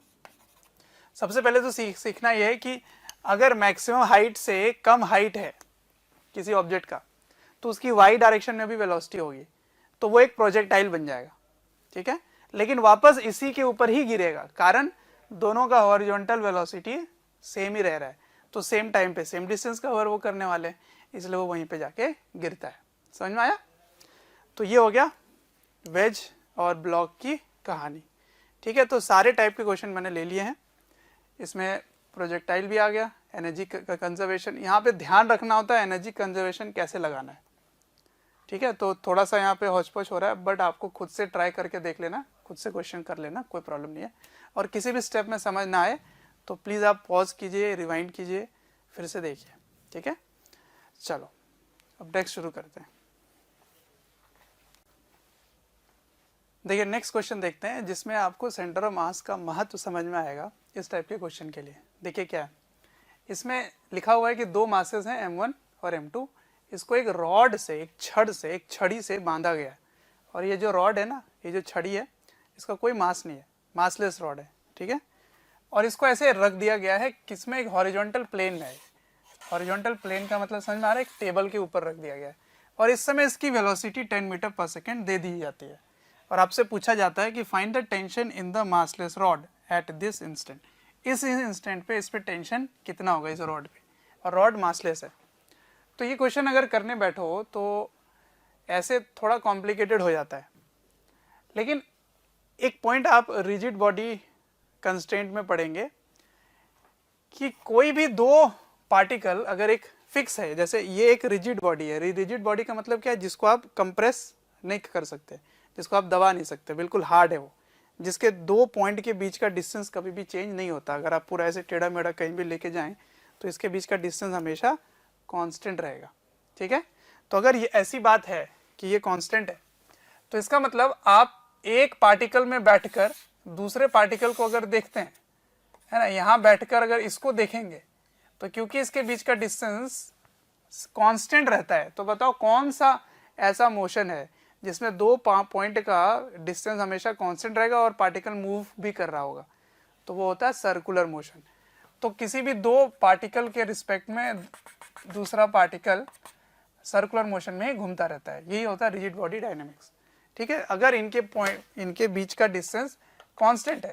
Speaker 1: सबसे पहले तो सीखना यह है कि अगर मैक्सिमम हाइट से कम हाइट है किसी ऑब्जेक्ट का, तो उसकी वाई डायरेक्शन में भी वेलोसिटी होगी, तो वो एक प्रोजेक्टाइल बन जाएगा। ठीक है, लेकिन वापस इसी के ऊपर ही गिरेगा, कारण दोनों का हॉरिजॉन्टल वेलोसिटी सेम ही रह रहा है, तो सेम टाइम पे सेम डिस्टेंस कवर वो करने वाले हैं, इसलिए वो वहीं पे जाके गिरता है। समझ में आया। तो ये हो गया वेज और ब्लॉक की कहानी। ठीक है, तो सारे टाइप के क्वेश्चन मैंने ले लिए हैं, इसमें प्रोजेक्टाइल भी आ गया, एनर्जी का कंजर्वेशन, यहाँ पे ध्यान रखना होता है एनर्जी कंजर्वेशन कैसे लगाना है। ठीक है, तो थोड़ा सा यहाँ पे हौच पौच हो रहा है, बट आपको खुद से ट्राई करके देख लेना, खुद से क्वेश्चन कर लेना, कोई प्रॉब्लम नहीं है। और किसी भी स्टेप में समझ ना आए तो प्लीज़ आप पॉज कीजिए, रिवाइंड कीजिए, फिर से देखिए। ठीक है, चलो अब नेक्स्ट शुरू करते हैं। देखिए नेक्स्ट क्वेश्चन देखते हैं, जिसमें आपको सेंटर ऑफ मास का महत्व समझ में आएगा इस टाइप के क्वेश्चन के लिए। देखिए क्या है, इसमें लिखा हुआ है कि दो मासेस हैं m1 और m2, इसको एक रॉड से, एक छड़ से, एक छड़ी से बांधा गया है, और ये जो रॉड है ना, ये जो छड़ी है, इसका कोई मास नहीं है, मासलेस रॉड है। ठीक है, और इसको ऐसे रख दिया गया है किसमें, एक हॉरिजॉन्टल प्लेन में है। हॉरिजॉन्टल प्लेन का मतलब समझ में आ रहा है, एक टेबल के ऊपर रख दिया गया है, और इस समय इसकी वेलोसिटी 10 मीटर पर सेकेंड दे दी जाती है, और आपसे पूछा जाता है कि find the tension in the massless rod at this instant. इस इंस्टेंट पे इस पे टेंशन कितना होगा इस रॉड पे, और रॉड मासलेस है। तो ये क्वेश्चन अगर करने बैठो तो ऐसे थोड़ा कॉम्प्लिकेटेड हो जाता है, लेकिन एक पॉइंट आप रिजिड बॉडी कंस्ट्रेंट में पढ़ेंगे कि कोई भी दो पार्टिकल अगर एक फिक्स है, जैसे ये एक रिजिड बॉडी है, रिजिड बॉडी का मतलब क्या है, जिसको आप कंप्रेस नहीं कर सकते, जिसको आप दबा नहीं सकते, बिल्कुल हार्ड है वो, जिसके दो पॉइंट के बीच का डिस्टेंस कभी भी चेंज नहीं होता। अगर आप पूरा ऐसे टेढ़ा मेढ़ा कहीं भी लेके जाएं तो इसके बीच का डिस्टेंस हमेशा कांस्टेंट रहेगा। ठीक है, तो अगर ये ऐसी बात है कि ये कांस्टेंट है, तो इसका मतलब आप एक पार्टिकल में बैठकर दूसरे पार्टिकल को अगर देखते हैं, है ना, यहाँ बैठकर अगर इसको देखेंगे, तो क्योंकि इसके बीच का डिस्टेंस कांस्टेंट रहता है, तो बताओ कौन सा ऐसा मोशन है जिसमें दो पॉइंट का डिस्टेंस हमेशा कांस्टेंट रहेगा और पार्टिकल मूव भी कर रहा होगा, तो वो होता है सर्कुलर मोशन। तो किसी भी दो पार्टिकल के रिस्पेक्ट में दूसरा पार्टिकल सर्कुलर मोशन में ही घूमता रहता है। यही होता है रिजिड बॉडी डायनेमिक्स। ठीक है, अगर इनके बीच का डिस्टेंस कांस्टेंट है,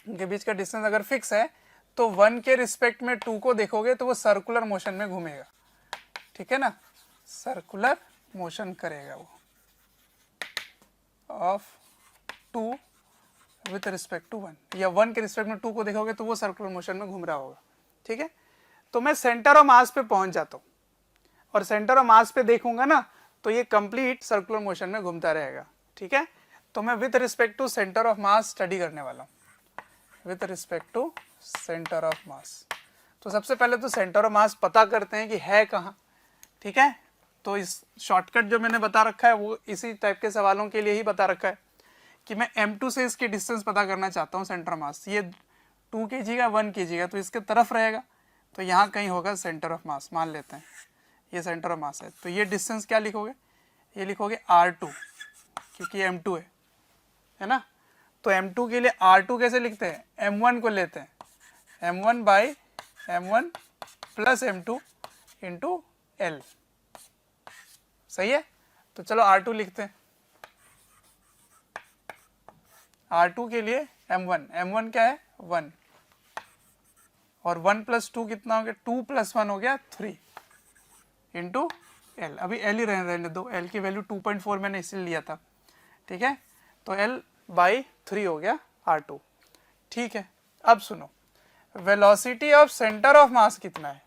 Speaker 1: इनके बीच का डिस्टेंस अगर फिक्स है, तो 1 के रिस्पेक्ट में 2 को देखोगे तो वो सर्कुलर मोशन में घूमेगा। ठीक है ना, सर्कुलर मोशन करेगा वो ऑफ 2 विथ रिस्पेक्ट टू 1, या 1 के रिस्पेक्ट में 2 को देखोगे तो वो सर्कुलर मोशन में घूम रहा होगा। ठीक है, तो मैं सेंटर ऑफ मास पे पहुंच जाता हूं और सेंटर ऑफ मास पे देखूंगा ना तो ये कंप्लीट सर्कुलर मोशन में घूमता रहेगा। ठीक है, तो मैं with respect to centre of mass study करने वाला हूं, with respect to centre of mass. तो सबसे पहले तो सेंटर ऑफ मास पता करते हैं कि है कहाँ। ठीक है, तो इस शॉर्टकट जो मैंने बता रखा है वो इसी टाइप के सवालों के लिए ही बता रखा है कि मैं M2 से इसकी डिस्टेंस पता करना चाहता हूँ सेंटर ऑफ मास। ये 2 kg का 1 kg का, तो इसके तरफ रहेगा, तो यहाँ कहीं होगा सेंटर ऑफ मास। मान लेते हैं ये सेंटर ऑफ मास है, तो ये डिस्टेंस क्या लिखोगे, ये लिखोगे R2, क्योंकि M2 है ना। तो M2 के लिए R2 कैसे लिखते हैं, M1 को लेते हैं, M1 by M1 plus M2 into L। सही है, तो चलो R2 लिखते हैं। R2 के लिए M1 क्या है 1, और 1 प्लस 2 कितना हो गया, 2 प्लस 1 हो गया 3 इंटू L। अभी L ही रहने दो, L की वैल्यू 2.4 मैंने इसलिए लिया था। ठीक है, तो L बाई 3 हो गया R2। ठीक है, अब सुनो, velocity of centre of mass कितना है,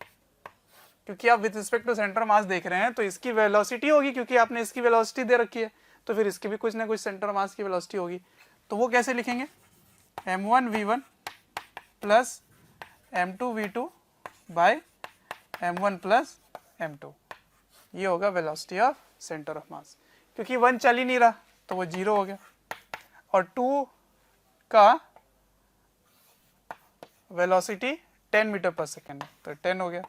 Speaker 1: क्योंकि आप with respect to centre of mass देख रहे हैं तो इसकी वेलोसिटी होगी, क्योंकि आपने इसकी वेलोसिटी दे रखी है, तो फिर इसकी भी कुछ ना कुछ सेंटर ऑफ मास की वेलोसिटी होगी। तो वो कैसे लिखेंगे, m1 v1 plus m2 v2 bye m1 plus m2, ये होगा वेलोसिटी ऑफ सेंटर ऑफ मास। क्योंकि 1 चल ही नहीं रहा तो वो 0 हो गया, और 2 का वेलोसिटी 10 मीटर पर सेकेंड है, तो 10 हो गया,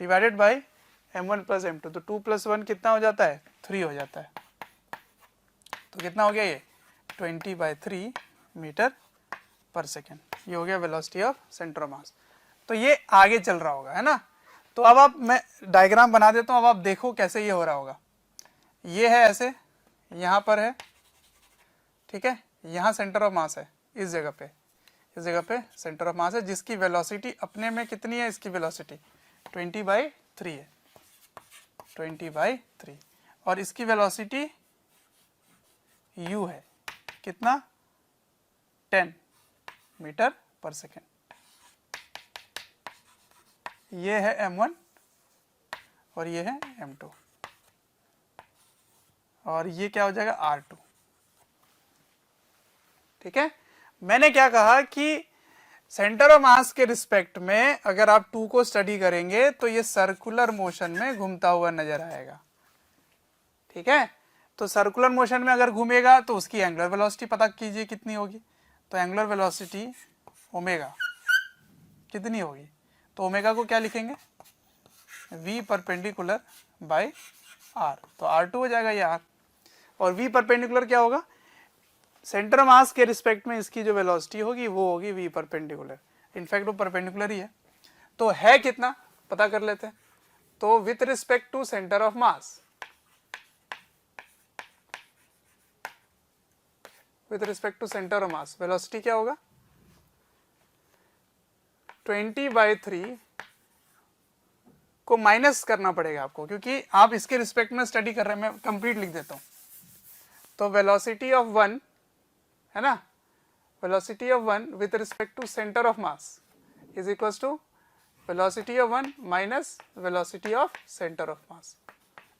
Speaker 1: divided by m1 plus m2, तो 2 प्लस 1 कितना हो जाता है 3 हो जाता है। तो कितना हो गया ये 20/3 मीटर पर सेकेंड, ये हो गया velocity of centre of mass. तो ये आगे चल रहा होगा, है ना। तो अब आप, मैं डायग्राम बना देता हूँ, अब आप देखो कैसे ये हो रहा होगा। ये है ऐसे, यहाँ पर है, ठीक है, यहाँ सेंटर ऑफ मास है, इस जगह पे सेंटर ऑफ मास है, जिसकी वेलोसिटी अपने में कितनी है, इसकी वेलोसिटी 20/3 है, 20/3, और इसकी वेलोसिटी u है कितना 10 मीटर पर सेकेंड। ये है m1 और ये है m2, और ये क्या हो जाएगा r2। ठीक है, मैंने क्या कहा कि सेंटर ऑफ मास के रिस्पेक्ट में अगर आप 2 को स्टडी करेंगे तो ये सर्कुलर मोशन में घूमता हुआ नजर आएगा। ठीक है, तो सर्कुलर मोशन में अगर घूमेगा तो उसकी एंगुलर वेलोसिटी पता कीजिए कितनी होगी। तो एंगुलर वेलोसिटी ओमेगा कितनी होगी, तो ओमेगा को क्या लिखेंगे, v परपेंडिकुलर बाय r, तो r2 हो जाएगा ये r, और v परपेंडिकुलर क्या होगा, सेंटर मास के रिस्पेक्ट में इसकी जो वेलोसिटी होगी वो होगी v परपेंडिकुलर, इनफैक्ट वो परपेंडिकुलर ही है। तो है कितना पता कर लेते हैं, तो with respect to centre of mass, with respect to centre of mass velocity क्या होगा 20/3 को माइनस करना पड़ेगा आपको, क्योंकि आप इसके रिस्पेक्ट में स्टडी कर रहे हैं। मैं कंप्लीट लिख देता हूं, तो वेलोसिटी ऑफ 1 है ना, velocity of 1 with respect to centre of mass is equals to velocity of 1 minus velocity of centre of mass.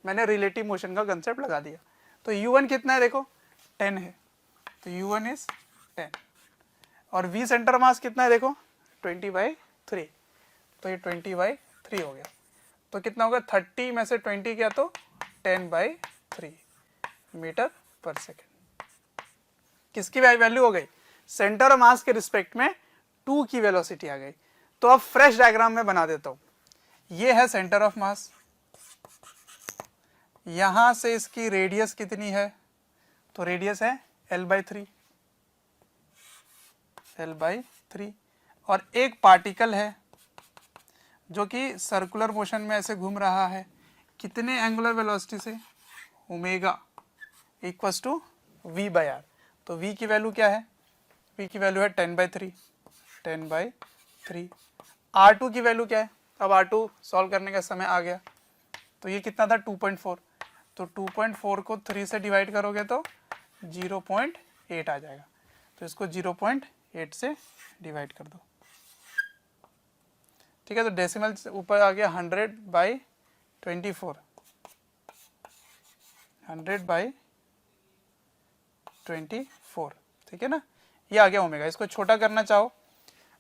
Speaker 1: मैंने रिलेटिव मोशन का कंसेप्ट लगा दिया। तो u1 कितना है देखो 10 है, तो u1 इज 10, और v सेंटर ऑफ मास कितना है देखो 20/3, तो ये 20/3 हो गया। तो कितना होगा 30 में से 20 क्या, तो 10/3 मीटर पर सेकेंड। किसकी वैल्यू हो गई, सेंटर ऑफ मास के रिस्पेक्ट में 2 की वेलोसिटी आ गई। तो अब फ्रेश डायग्राम में बना देता हूं, ये है सेंटर ऑफ मास, यहां से इसकी रेडियस कितनी है, तो रेडियस है L/3, L/3, और एक पार्टिकल है जो कि सर्कुलर मोशन में ऐसे घूम रहा है, कितने एंगुलर वेलोसिटी से, omega equals to v by r. तो वी की वैल्यू क्या है, वी की वैल्यू है 10/3, 10/3। R2 की वैल्यू क्या है, अब R2 सॉल्व करने का समय आ गया, तो ये कितना था 2.4, तो 2.4 को 3 से डिवाइड करोगे तो 0.8 आ जाएगा, तो इसको 0.8 से डिवाइड कर दो, ठीक है। तो डेसिमल ऊपर आ गया 100/24, 100/24, ठीक है ना, ये आ गया ओमेगा। इसको छोटा करना चाहो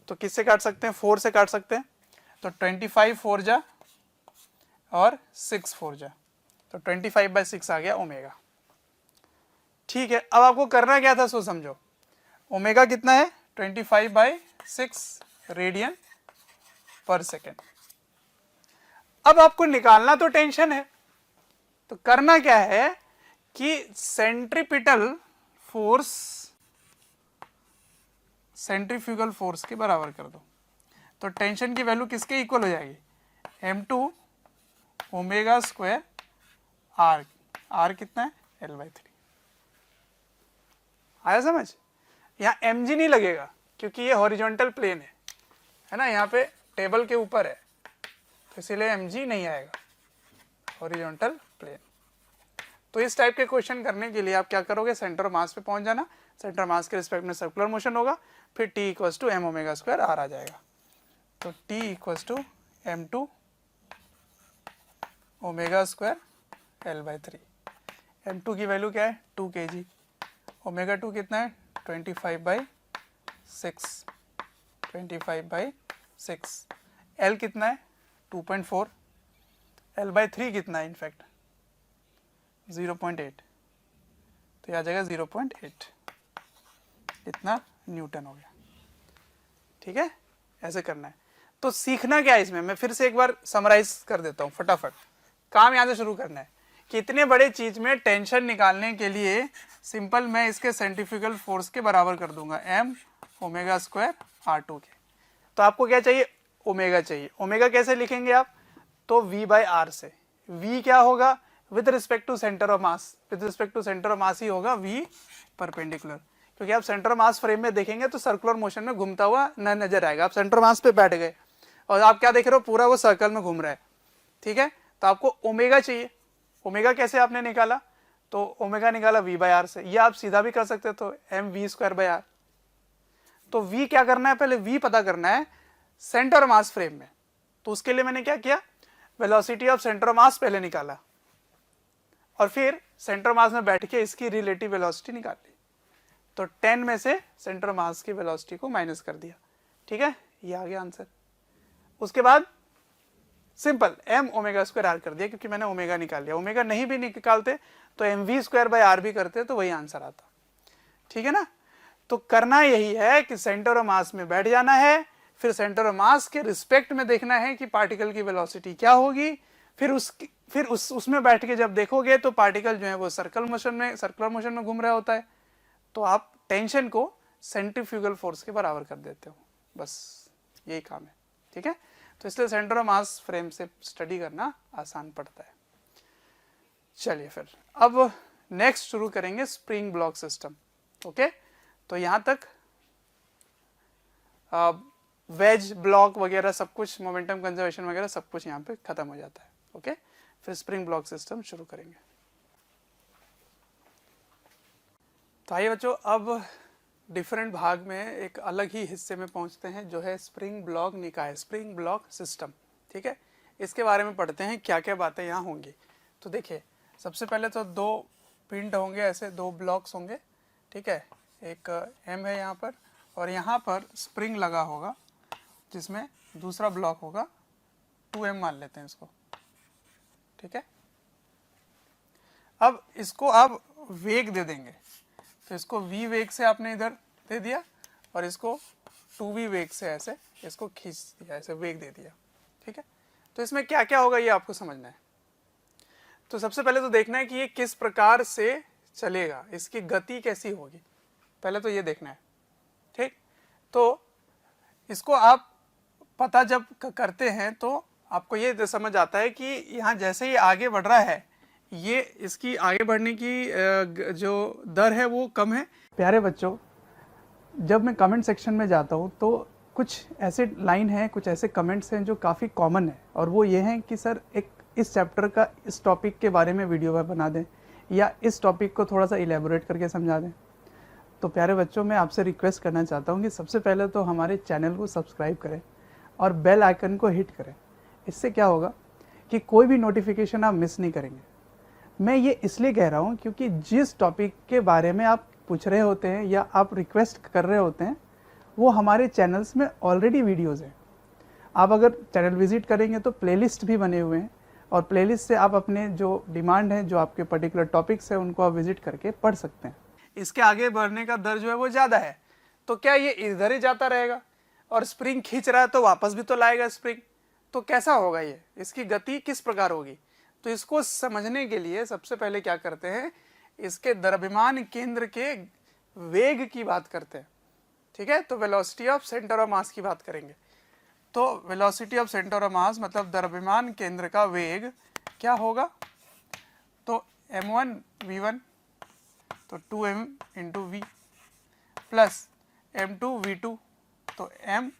Speaker 1: तो किससे काट सकते हैं, 4 से काट सकते हैं, तो 25 4 जा और 6 4 जा, तो 25/6 आ गया ओमेगा, ठीक है। अब आपको करना क्या था, सो समझो, ओमेगा कितना है 25/6 रेडियन पर सेकेंड। अब आपको निकालना तो टेंशन है, तो करना क्या है कि सेंट्रीपिटल फोर्स सेंट्रीफ्यूगल फोर्स के बराबर कर दो, तो टेंशन की वैल्यू किसके इक्वल हो जाएगी, m2 omega square r, r कितना है L/3। आया समझ, यहाँ mg नहीं लगेगा क्योंकि ये हॉरिजॉन्टल प्लेन है ना, यहाँ पे टेबल के ऊपर है, तो इसीलिए mg नहीं आएगा, हॉरिजॉन्टल प्लेन। तो इस टाइप के क्वेश्चन करने के लिए आप क्या करोगे, सेंटर मास पे पहुंच जाना, सेंटर मास के रिस्पेक्ट में सर्कुलर मोशन होगा, फिर t equals to m omega square r आ जाएगा, तो t equals to m2 omega square L/3। m2 की वैल्यू क्या है 2 kg, ओमेगा 2 कितना है 25/6, 25/6, L कितना है 2.4, L/3 कितना है इनफैक्ट 0.8, तो यह आ जाएगा 0.8, इतना न्यूटन हो गया, ठीक है। ऐसे करना है। तो सीखना क्या है इसमें, मैं फिर से एक बार समराइज कर देता हूं फटाफट, काम यहां से शुरू करना है कि इतने बड़े चीज में टेंशन निकालने के लिए सिंपल मैं इसके सेंट्रीफ्यूगल फोर्स के बराबर कर दूंगा m ओमेगा स्क्वायर r2 के। तो आपको क्या चाहिए, ओमेगा चाहिए। ओमेगा कैसे लिखेंगे आप, तो v/r से, v क्या होगा with respect to centre of mass, with respect to centre of mass ही होगा v परपेंडिकुलर, क्योंकि आप सेंटर मास फ्रेम में देखेंगे तो सर्कुलर मोशन में घूमता हुआ न नजर आएगा। आप सेंटर मास पे बैठ गए और आप क्या देख रहे हो, पूरा वो सर्कल में घूम रहा है, ठीक है। तो आपको ओमेगा चाहिए, ओमेगा कैसे आपने निकाला, तो ओमेगा निकाला v/r से, ये आप सीधा भी कर सकते तो mv²/r। तो v क्या करना है, पहले v पता करना है सेंटर मास फ्रेम में, तो उसके लिए मैंने क्या किया, वेलोसिटी ऑफ सेंटर मास पहले निकाला और फिर सेंटर मास में बैठ के इसकी रिलेटिव वेलोसिटी निकाल ली, तो 10 में से सेंटर मास की वेलोसिटी को माइनस कर दिया, ठीक है, ये आ गया आंसर। उसके बाद simple m omega square r कर दिया क्योंकि मैंने ओमेगा निकाल लिया, ओमेगा नहीं भी निकालते तो mv²/r भी करते तो वही आंसर आता, ठीक है ना। तो करना यही है कि सेंटर ऑफ मास में बैठ जाना है, फिर सेंटर ऑफ मास के रिस्पेक्ट में देखना है कि पार्टिकल की वेलोसिटी क्या होगी, फिर उसमें बैठ के जब देखोगे तो पार्टिकल जो है वो सर्कुलर मोशन में घूम रहा होता है, तो आप टेंशन को सेंट्रीफ्यूगल फोर्स के बराबर कर देते हो, बस यही काम है, ठीक है। तो इसलिए सेंटर ऑफ मास फ्रेम से स्टडी करना आसान पड़ता है। चलिए फिर अब नेक्स्ट शुरू करेंगे स्प्रिंग ब्लॉक सिस्टम, ओके। तो यहाँ तक वेज ब्लॉक वगैरह सब कुछ, मोमेंटम कंजर्वेशन वगैरह सब कुछ यहाँ पे खत्म हो जाता है, ओके। फिर स्प्रिंग ब्लॉक सिस्टम शुरू करेंगे। तो आइए बच्चों, अब डिफरेंट भाग में एक अलग ही हिस्से में पहुंचते हैं जो है स्प्रिंग ब्लॉक निकाय, स्प्रिंग ब्लॉक सिस्टम, ठीक है। इसके बारे में पढ़ते हैं क्या क्या बातें यहाँ होंगी। तो देखिए, सबसे पहले तो दो पिंड होंगे, ऐसे दो ब्लॉक्स होंगे, ठीक है। एक M है यहाँ पर और यहाँ पर स्प्रिंग लगा होगा जिसमें दूसरा ब्लॉक होगा 2M मान लेते हैं इसको, ठीक है। अब इसको आप वेग दे देंगे, तो इसको v वेग से आपने इधर दे दिया और इसको 2v वेग से ऐसे इसको खींच दिया, ऐसे वेग दे दिया, ठीक है। तो इसमें क्या क्या होगा ये आपको समझना है। तो सबसे पहले तो देखना है कि ये किस प्रकार से चलेगा, इसकी गति कैसी होगी, पहले तो ये देखना है, ठीक। तो इसको आप पता जब करते हैं तो आपको ये समझ आता है कि यहाँ जैसे ही आगे बढ़ रहा है, ये इसकी आगे बढ़ने की जो दर है वो कम है। प्यारे बच्चों, जब मैं कमेंट सेक्शन में जाता हूँ तो कुछ ऐसे लाइन हैं, कुछ ऐसे कमेंट्स हैं जो काफ़ी कॉमन है, और वो ये हैं कि सर एक इस चैप्टर का इस टॉपिक के बारे में वीडियो बना दें, या इस टॉपिक को थोड़ा सा इलेबोरेट करके समझा दें। तो प्यारे बच्चों, मैं आपसे रिक्वेस्ट करना चाहता हूँ कि सबसे पहले तो हमारे चैनल को सब्सक्राइब करें और बेल आइकन को हिट करें। इससे क्या होगा कि कोई भी नोटिफिकेशन आप मिस नहीं करेंगे। मैं ये इसलिए कह रहा हूँ क्योंकि जिस टॉपिक के बारे में आप पूछ रहे होते हैं या आप रिक्वेस्ट कर रहे होते हैं, वो हमारे चैनल्स में ऑलरेडी वीडियोज़ हैं। आप अगर चैनल विज़िट करेंगे तो प्लेलिस्ट भी बने हुए हैं, और प्लेलिस्ट से आप अपने जो डिमांड है, जो आपके पर्टिकुलर टॉपिक्स हैं, उनको आप विज़िट करके पढ़ सकते हैं। इसके आगे बढ़ने का दर जो है वो ज़्यादा है, तो क्या ये इधर ही जाता रहेगा? और स्प्रिंग खींच रहा है तो वापस भी तो लाएगा स्प्रिंग, तो कैसा होगा ये? इसकी गति किस प्रकार होगी? तो इसको समझने के लिए सबसे पहले क्या करते हैं, इसके द्रव्यमान केंद्र के वेग की बात करते हैं। ठीक है, तो velocity of centre of mass की बात करेंगे। तो वेलोसिटी ऑफ सेंटर ऑफ मास मतलब द्रव्यमान केंद्र का वेग क्या होगा? तो m1 v1 तो 2m into we plus m2 v2 तो m,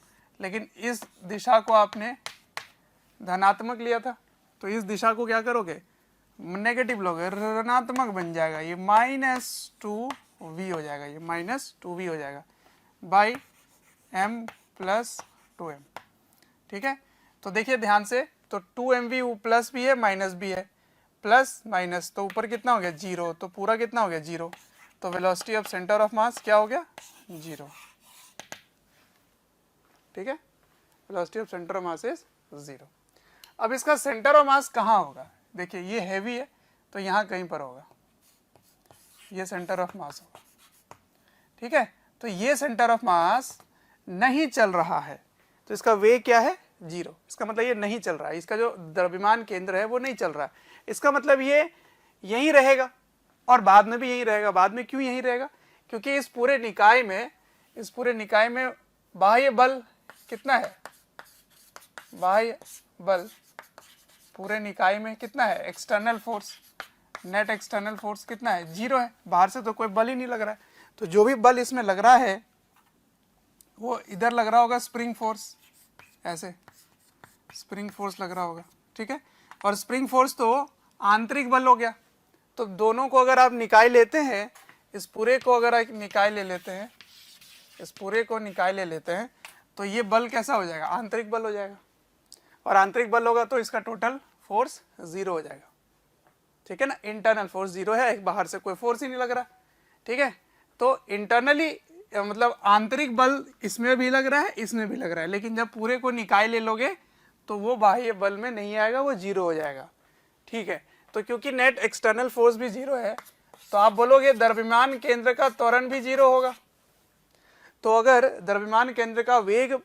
Speaker 1: लेकिन इस दिशा को आपने धनात्मक लिया था, तो इस दिशा को क्या करोगे? नेगेटिव लोगे, ऋणात्मक बन जाएगा, ये -2v हो जाएगा, ये -2v हो जाएगा बाई m प्लस 2m। ठीक है, तो देखिए ध्यान से, तो 2mv प्लस भी है माइनस भी है, प्लस माइनस तो ऊपर कितना हो गया? 0, तो पूरा कितना हो गया? 0। तो velocity of centre of mass क्या हो गया? 0। ठीक है, velocity of centre of mass is 0। अब इसका सेंटर ऑफ मास कहाँ होगा? देखिए ये हैवी है तो यहाँ कहीं पर होगा, ये सेंटर ऑफ मास होगा। ठीक है, तो ये सेंटर ऑफ मास नहीं चल रहा है, तो इसका वेग क्या है? 0। इसका मतलब ये नहीं चल रहा है, इसका जो द्रव्यमान केंद्र है वो नहीं चल रहा है। इसका मतलब ये यहीं रहेगा और बाद में भी यहीं रहेगा। बाद में क्यों यहीं रहेगा? क्योंकि इस पूरे निकाय में बाह्य बल कितना है? बाह्य बल पूरे निकाय में कितना है? External force, net external force कितना है? 0 है। बाहर से तो कोई बल ही नहीं लग रहा है, तो जो भी बल इसमें लग रहा है वो इधर लग रहा होगा, स्प्रिंग फोर्स, ऐसे स्प्रिंग फोर्स लग रहा होगा। ठीक है, और स्प्रिंग फोर्स तो आंतरिक बल हो गया। तो दोनों को अगर आप निकाय लेते हैं, इस पूरे को अगर आप निकाय ले लेते हैं, इस पूरे को निकाय ले लेते हैं, तो ये बल कैसा हो जाएगा? आंतरिक बल हो जाएगा, और आंतरिक बल होगा तो इसका टोटल फोर्स 0 हो जाएगा। ठीक है ना, इंटरनल फोर्स 0 है, बाहर से कोई फोर्स ही नहीं लग रहा। ठीक है, तो इंटरनली मतलब आंतरिक बल इसमें भी लग रहा है, इसमें भी लग रहा है, लेकिन जब पूरे को निकाय ले लोगे तो वो बाह्य बल में नहीं आएगा, वो 0 हो जाएगा। ठीक है, तो क्योंकि नेट एक्सटर्नल फोर्स भी 0 है, तो आप बोलोगे द्रव्यमान केंद्र का त्वरण भी 0 होगा। तो अगर द्रव्यमान केंद्र का वेग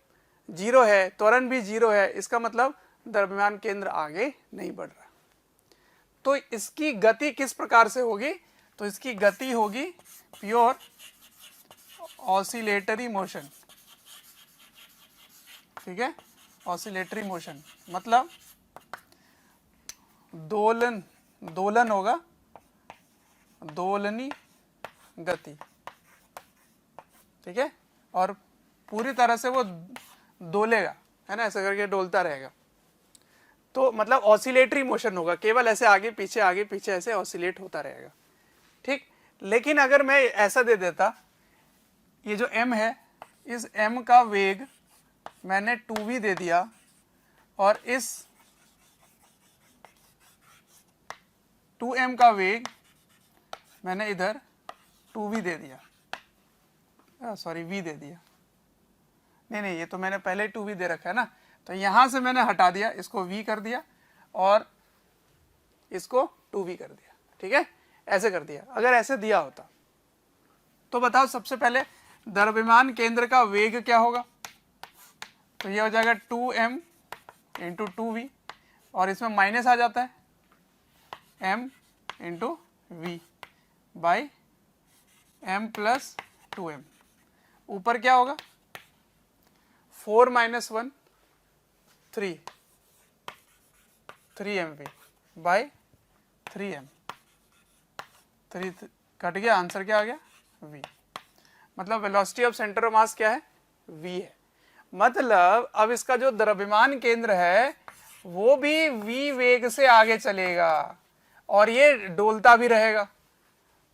Speaker 1: 0 है, त्वरण भी 0 है, इसका मतलब द्रव्यमान केंद्र आगे नहीं बढ़ रहा। तो इसकी गति किस प्रकार से होगी? तो इसकी गति होगी प्योर ऑसिलेटरी मोशन। ठीक है, ऑसिलेटरी मोशन मतलब दोलन होगा, दोलनी गति। ठीक है, और पूरी तरह से वो डोलेगा, है ना, ऐसा करके डोलता रहेगा। तो मतलब ऑसिलेटरी मोशन होगा, केवल ऐसे आगे पीछे ऐसे ऑसिलेट होता रहेगा। ठीक, लेकिन अगर मैं ऐसा दे देता, ये जो m है, इस m का वेग मैंने 2v दे दिया, और इस 2m का वेग मैंने इधर 2v दे दिया, सॉरी v दे दिया, नहीं ये तो मैंने पहले 2v दे रखा है ना, तो यहां से मैंने हटा दिया, इसको v कर दिया और इसको 2v कर दिया। ठीक है, ऐसे कर दिया। अगर ऐसे दिया होता तो बताओ सबसे पहले द्रव्यमान केंद्र का वेग क्या होगा? तो ये हो जाएगा 2m इंटू 2v, और इसमें माइनस आ जाता है m into v by m plus 2m। ऊपर क्या होगा? 4 - 1 3, 3mv बाई 3m, 3 कट गया, आंसर क्या आ गया v। मतलब velocity of centre of mass क्या है v है। मतलब अब इसका जो द्रव्यमान केंद्र है वो भी v वेग से आगे चलेगा और ये डोलता भी रहेगा।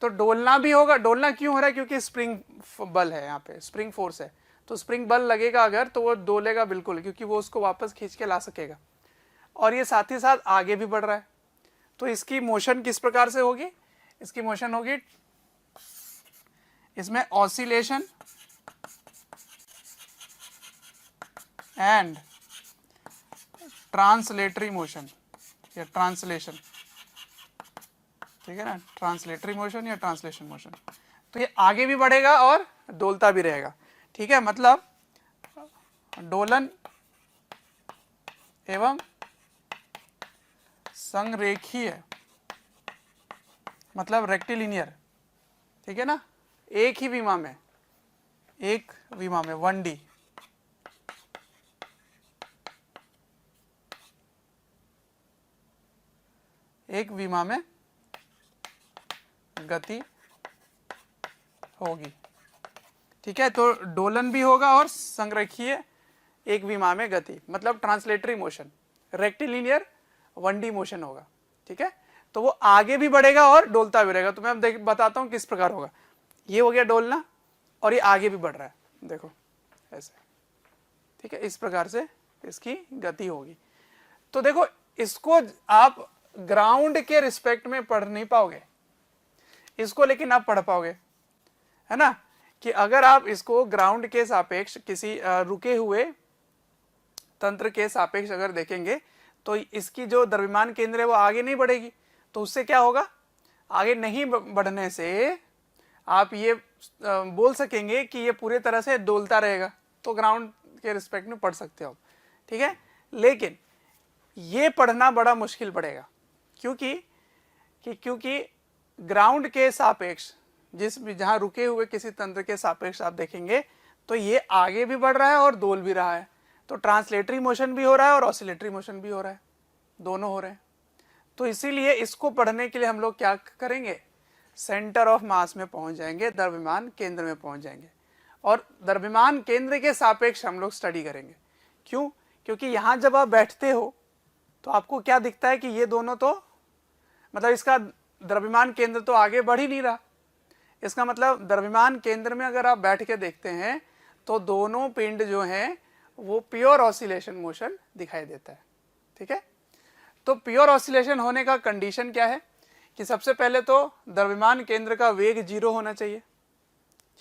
Speaker 1: तो डोलना भी होगा, डोलना क्यों हो रहा है, क्योंकि स्प्रिंग बल है, यहाँ पे स्प्रिंग फोर्स है, तो स्प्रिंग बल लगेगा अगर तो वो डोलेगा बिल्कुल, क्योंकि वो उसको वापस खींच के ला सकेगा। और ये साथ ही साथ आगे भी बढ़ रहा है, तो इसकी मोशन किस प्रकार से होगी, इसकी मोशन होगी, इसमें ऑसिलेशन एंड ट्रांसलेटरी मोशन या ट्रांसलेशन, ठीक है ना, ट्रांसलेटरी मोशन या ट्रांसलेशन मोशन। तो ये आगे भी बढ़ेगा और डोलता भी रहेगा, ठीक है। मतलब डोलन एवं संरेखीय, मतलब रेक्टिलिनियर, ठीक है ना, एक ही विमा में, एक विमा में 1D, एक विमा में गति होगी, ठीक है। तो डोलन भी होगा और संरेखीय एक विमा में गति, मतलब translatory motion, rectilinear 1D motion होगा, ठीक है। तो वो आगे भी बढ़ेगा और डोलता भी रहेगा। तो मैं अब बताता हूं किस प्रकार होगा। ये हो गया डोलना और ये आगे भी बढ़ रहा है, देखो ऐसे, ठीक है। इस प्रकार से इसकी गति होगी। तो देखो इसको आप ग्राउंड के रिस्पेक्ट में पढ़ नहीं पाओगे इसको, लेकिन आप पढ़ पाओगे, है ना, कि अगर आप इसको ग्राउंड के सापेक्ष किसी रुके हुए तंत्र के सापेक्ष अगर देखेंगे तो इसकी जो द्रव्यमान केंद्र है वो आगे नहीं बढ़ेगी। तो उससे क्या होगा, आगे नहीं बढ़ने से आप ये बोल सकेंगे कि ये पूरे तरह से डोलता रहेगा। तो ग्राउंड के रिस्पेक्ट में पढ़ सकते हो, ठीक है। लेकिन ये पढ़ना बड़ा मुश्किल पड़ेगा, क्योंकि ग्राउंड के सापेक्ष जहां रुके हुए किसी तंत्र के सापेक्ष आप देखेंगे तो ये आगे भी बढ़ रहा है और डोल भी रहा है। तो ट्रांसलेटरी मोशन भी हो रहा है और ऑसिलेटरी मोशन भी हो रहा है, दोनों हो रहे हैं। तो इसीलिए इसको पढ़ने के लिए हम लोग क्या करेंगे, सेंटर ऑफ मास में पहुंच जाएंगे, द्रव्यमान केंद्र में पहुंच जाएंगे और द्रव्यमान केंद्र के सापेक्ष हम लोग स्टडी करेंगे। क्यों, क्योंकि यहां जब आप बैठते हो तो आपको क्या दिखता है कि ये दोनों तो, मतलब इसका द्रव्यमान केंद्र तो आगे बढ़ ही नहीं रहा। इसका मतलब द्रव्यमान केंद्र में अगर आप बैठ के देखते हैं तो दोनों पिंड जो हैं वो प्योर ऑसिलेशन मोशन दिखाई देता है, ठीक है। तो प्योर ऑसिलेशन होने का कंडीशन क्या है कि सबसे पहले तो द्रव्यमान केंद्र का वेग 0 होना चाहिए,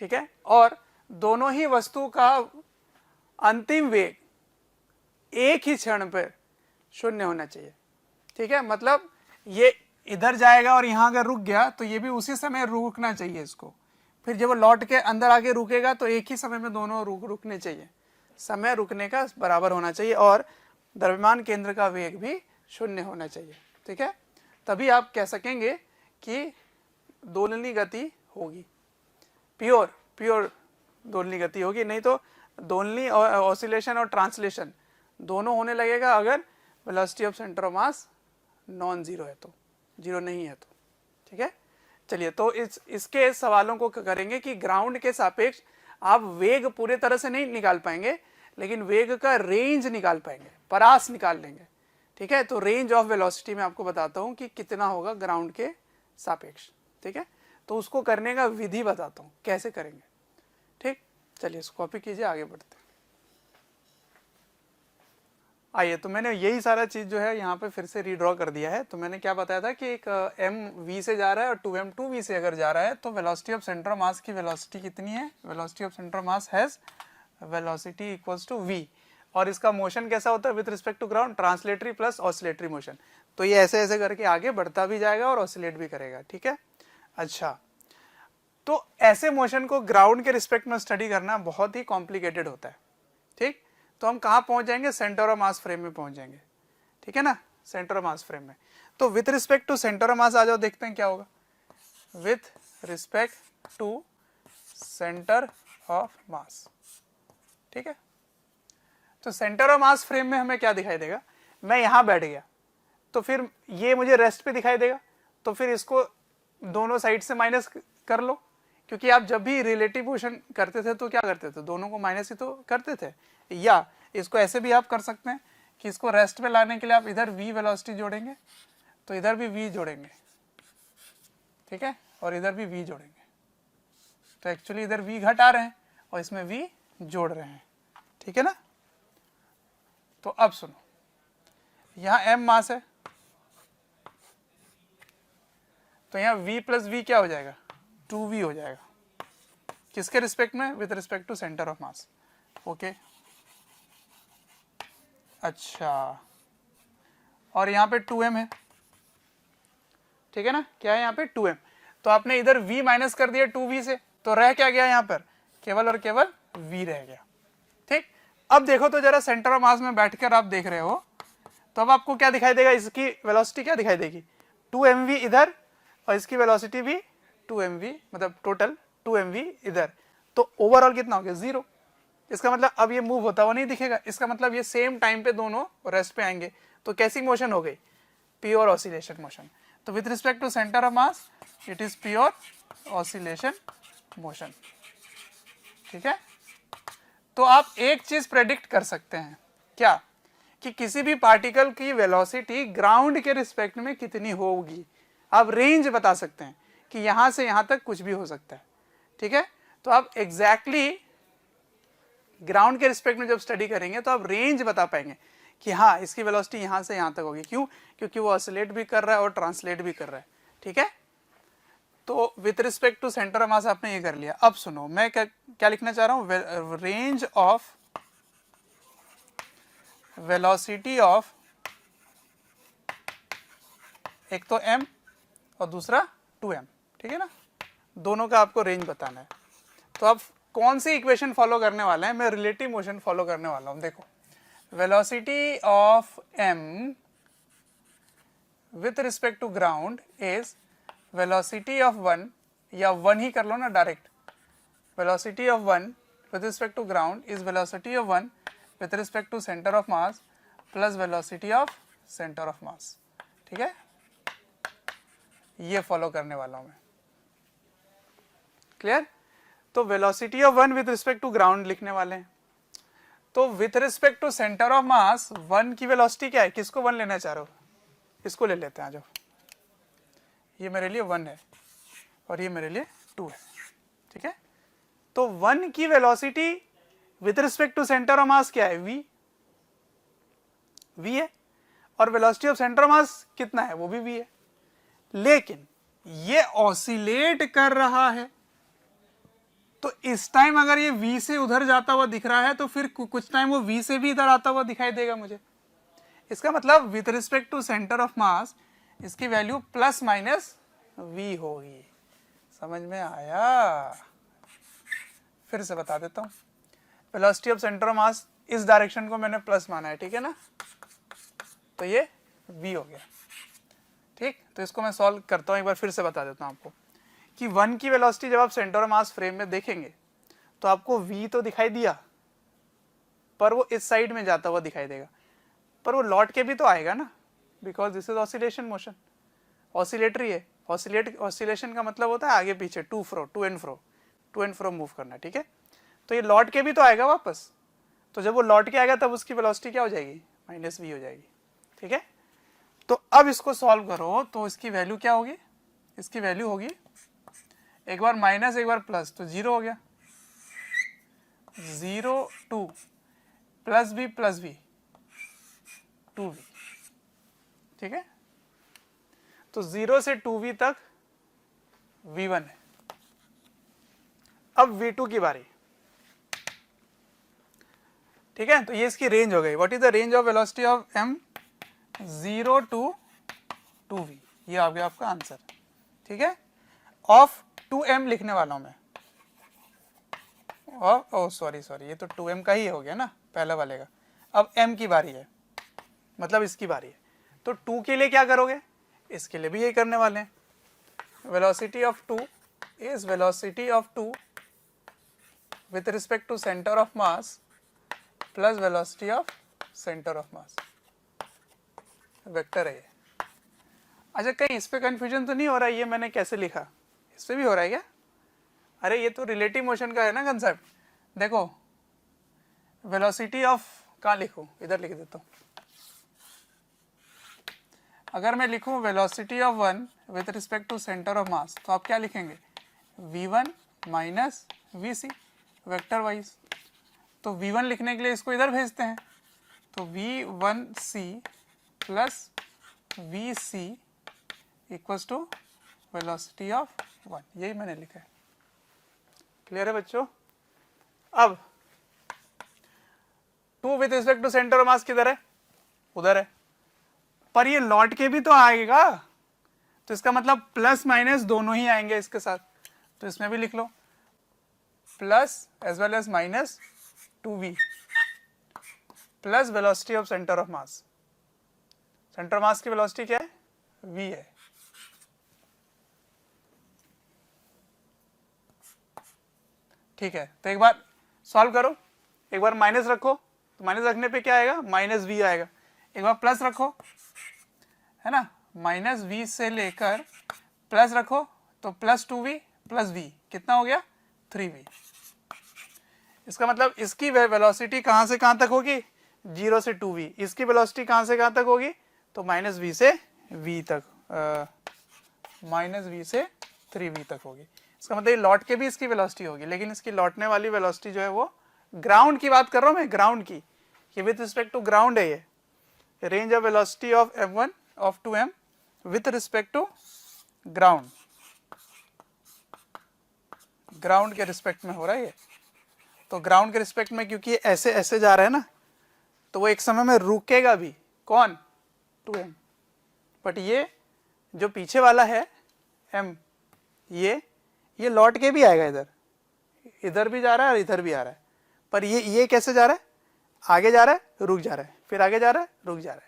Speaker 1: ठीक है, और दोनों ही वस्तु का अंतिम वेग एक ही क्षण पर 0 होना चाहिए, ठीक है। मतलब ये इधर जाएगा और यहां अगर रुक गया तो ये भी उसी समय रुकना चाहिए इसको, फिर जब वो लौट के अंदर आके रुकेगा तो एक ही समय में दोनों रुकने चाहिए, समय रुकने का बराबर होना चाहिए और द्रव्यमान केंद्र का वेग भी 0 होना चाहिए, ठीक है। तभी आप कह सकेंगे कि दोलनी गति होगी, प्योर दोलनी गति होगी। नहीं तो दोलनी ऑसिलेशन और ट्रांसलेशन दोनों होने लगेगा अगर velocity of centre of mass non zero है, तो जीरो नहीं है तो, ठीक है। चलिए, तो इसके सवालों को करेंगे कि ग्राउंड के सापेक्ष आप वेग पूरे तरह से नहीं निकाल पाएंगे, लेकिन वेग का रेंज निकाल पाएंगे, परास निकाल लेंगे, ठीक है। तो रेंज ऑफ वेलोसिटी में आपको बताता हूं कि कितना होगा ग्राउंड के सापेक्ष, ठीक है। तो उसको करने का विधि बताता हूं कैसे करेंगे, ठीक। चलिए इसको कॉपी कीजिए, आगे बढ़ते हैं। आइए, तो मैंने यही सारा चीज जो है यहाँ पे फिर से रीड्रॉ कर दिया है। तो मैंने क्या बताया था कि एक m v से जा रहा है और 2m 2v से अगर जा रहा है तो velocity of centre of mass की वेलोसिटी कितनी है, velocity of centre of mass has velocity equals to v, और इसका मोशन कैसा होता है with respect to ground, translatory plus oscillatory motion. तो ये ऐसे ऐसे करके आगे बढ़ता भी जाएगा और ऑसिलेट भी करेगा, ठीक है। अच्छा, तो ऐसे मोशन को ग्राउंड के रिस्पेक्ट में स्टडी करना बहुत ही कॉम्प्लिकेटेड होता है, ठीक। तो हम कहाँ पहुंच जाएंगे, सेंटर ऑफ मास फ्रेम में पहुंच जाएंगे, ठीक है ना, सेंटर ऑफ मास फ्रेम में। तो with respect to centre of mass आ जाओ, देखते हैं क्या होगा। With respect to centre of mass, ठीक है। तो सेंटर ऑफ मास फ्रेम में हमें क्या दिखाई देगा, मैं यहां बैठ गया तो फिर ये मुझे रेस्ट पे दिखाई देगा, तो फिर इसको दोनों साइड से माइनस कर लो, क्योंकि आप जब भी रिलेटिव मोशन करते थे तो क्या करते थे, दोनों को माइनस ही तो करते थे। या इसको ऐसे भी आप कर सकते हैं कि इसको रेस्ट पे लाने के लिए आप इधर v वेलोसिटी जोड़ेंगे, तो इधर भी v जोड़ेंगे, ठीक है, और इधर भी v जोड़ेंगे, तो एक्चुअली इधर v घटा रहे हैं और इसमें v जोड़ रहे हैं, ठीक है ना। तो अब सुनो, यहां m मास है, तो यहां v प्लस v क्या हो जाएगा, 2v हो जाएगा, किसके रिस्पेक्ट में, with respect to centre of mass. Okay, अच्छा, और यहाँ पे 2m है, ठीक है ना, क्या है यहाँ पे 2m, तो आपने इधर v माइनस कर दिया 2v से, तो रह क्या गया यहाँ पर, केवल और केवल v रह गया। ठीक, अब देखो तो जरा सेंटर ऑफ मास में बैठकर आप देख रहे हो, तो अब आपको क्या दिखाई देगा, इसकी वेलोसिटी क्या दिखाई देगी, 2mv इधर, और इसकी वेलोसिटी भी 2mv, मतलब टोटल 2mv इधर, तो ओवरऑल कितना हो गया, 0। इसका मतलब अब ये मूव होता हुआ नहीं दिखेगा, इसका मतलब ये सेम टाइम पे दोनों रेस्ट पे आएंगे, तो कैसी मोशन हो गई, प्योर ऑसिलेशन मोशन। तो with respect to centre of mass it is pure oscillation motion, ठीक है। तो आप एक चीज प्रेडिक्ट कर सकते हैं, क्या, कि किसी भी पार्टिकल की वेलोसिटी ग्राउंड के रिस्पेक्ट में कितनी होगी, आप रेंज बता सकते हैं कि यहां से यहां तक कुछ भी हो सकता है, ठीक है। तो आप एग्जैक्टली ग्राउंड के रिस्पेक्ट में जब स्टडी करेंगे तो आप रेंज बता पाएंगे कि हाँ इसकी वेलोसिटी यहां से यहां तक होगी, क्यों, क्योंकि वो ऑसिलेट भी कर रहा है और ट्रांसलेट भी कर रहा है, ठीक है। तो with respect to centre of mass आपने ये कर लिया। अब सुनो, मैं क्या लिखना चाह रहा हूं, रेंज ऑफ वेलोसिटी ऑफ, एक तो m और दूसरा 2m, ठीक है ना, दोनों का आपको रेंज बताना है। तो आप कौन सी इक्वेशन फॉलो करने वाले हैं, मैं रिलेटिव मोशन फॉलो करने वाला हूं। देखो, velocity of m with respect to ground is velocity of 1, या 1 ही कर लो ना direct, velocity of 1 with respect to ground is velocity of 1 with respect to centre of mass plus velocity of centre of mass, ठीक है, ये follow करने वाला हूं मैं, क्लियर। तो velocity of 1 with respect to ground लिखने वाले हैं, तो with respect to centre of mass 1 की वेलोसिटी क्या है, किसको 1 लेना चाह रहे हो, इसको ले लेते हैं, आ जाओ, ये मेरे लिए 1 है और ये मेरे लिए 2 है, ठीक है। तो 1 की velocity with respect to centre of mass क्या है, v है, और velocity of centre of mass कितना है, वो भी v है, लेकिन ये ऑसिलेट कर रहा है, तो इस टाइम अगर ये v से उधर जाता हुआ दिख रहा है तो फिर कुछ टाइम वो v से भी इधर आता हुआ दिखाई देगा मुझे। इसका मतलब with respect to centre of mass इसकी वैल्यू प्लस माइनस v होगी, समझ में आया। फिर से बता देता हूं, वेलोसिटी ऑफ सेंटर ऑफ मास इस डायरेक्शन को मैंने प्लस माना है, ठीक है ना, तो ये v हो गया, ठीक। तो इसको मैं सॉल्व करता हूं, एक बार फिर से बता देता हूं आपको कि 1 की वेलोसिटी जब आप सेंटर ऑफ मास फ्रेम में देखेंगे तो आपको v तो दिखाई दिया, पर वो इस साइड में जाता हुआ दिखाई देगा, पर वो लौट के भी तो आएगा ना, because this is oscillation motion, oscillatory है, ऑसिलेशन का मतलब होता है आगे पीछे, टू एंड फ्रो मूव करना, ठीक है। तो ये लौट के भी तो आएगा वापस, तो जब वो लौट के आएगा तब उसकी वेलोसिटी क्या हो जाएगी, माइनस v हो जाएगी, ठीक है। तो अब इसको सॉल्व करो तो इसकी वैल्यू क्या होगी, इसकी वैल्यू होगी एक बार माइनस एक बार प्लस, तो 0 हो गया, 0 2 प्लस v 2v, ठीक है। तो 0 से 2v तक v1 है। अब v2 की बारी, ठीक है, तो ये इसकी रेंज हो गई। What is the range of velocity of m, 0 to 2v, ये आ गया आपका आंसर, ठीक है। ऑफ 2m लिखने वाला हूं मैं, और ओ सॉरी ये तो 2m का ही हो गया ना पहले वाले का। अब m की बारी है, मतलब इसकी बारी है, तो 2 के लिए क्या करोगे, इसके लिए भी यही करने वाले हैं। Velocity of 2 is velocity of 2 with respect to centre of mass plus velocity of centre of mass, vector है ये, अच्छा कहीं इस पे कंफ्यूजन तो नहीं हो रहा है, ये मैंने कैसे लिखा, इस पे भी हो रहा है क्या? अरे ये तो रिलेटिव मोशन का है ना कंसेप्ट। देखो वेलोसिटी ऑफ, कहाँ लिखूँ, इधर लिख देता हूँ। अगर मैं लिखूँ velocity of one with respect to centre of mass, तो आप क्या लिखेंगे, v1 minus v C, vector wise. तो v1 लिखने के लिए इसको इधर भेजते हैं, तो v1c plus v C equals to velocity of one, यही मैंने लिखा है। क्लियर है बच्चों? अब 2 with respect to centre of mass किधर है, उधर है, पर ये लौट के भी तो आएगा, तो इसका मतलब प्लस माइनस दोनों ही आएंगे इसके साथ, तो इसमें भी लिख लो plus as well as minus 2v plus velocity of centre of mass. Centre mass की वेलोसिटी क्या है, v है। ठीक है, तो एक बार सॉल्व करो, एक बार माइनस रखो, तो माइनस रखने पे क्या आएगा, माइनस वी आएगा। एक बार प्लस रखो, है ना, माइनस वी से लेकर प्लस रखो, तो प्लस 2v प्लस v कितना हो गया, 3v। इसका मतलब इसकी वेलोसिटी कहाँ से कहाँ तक होगी, 0 से 2v। इसकी वेलोसिटी कहाँ से कहाँ तक होगी, तो माइनस वी से v तक, माइनस वी से 3v तक होगी। इसका मतलब ये लौट के भी इसकी वेलोसिटी होगी, लेकिन इसकी लौटने वाली वेलोसिटी जो है वो, ग्राउंड की बात कर रहा हूँ मैं, ग्राउंड की, ये विथ रिस्पेक्ट टू ग्राउंड है। ये range of velocity of m1 of 2m with respect to ground, ground के रिस्पेक्ट में हो रहा है ये। तो ग्राउंड के रिस्पेक्ट में क्योंकि ये ऐसे ऐसे जा रहा है ना, तो वो एक समय में रुकेगा भी, कौन, 2m। बट ये जो पीछे वाला है m, ये लौट के भी आएगा, इधर इधर भी जा रहा है और इधर भी आ रहा है, पर ये कैसे जा रहा है, आगे जा रहा है, रुक जा रहा है, फिर आगे जा रहा है, रुक जा रहा है,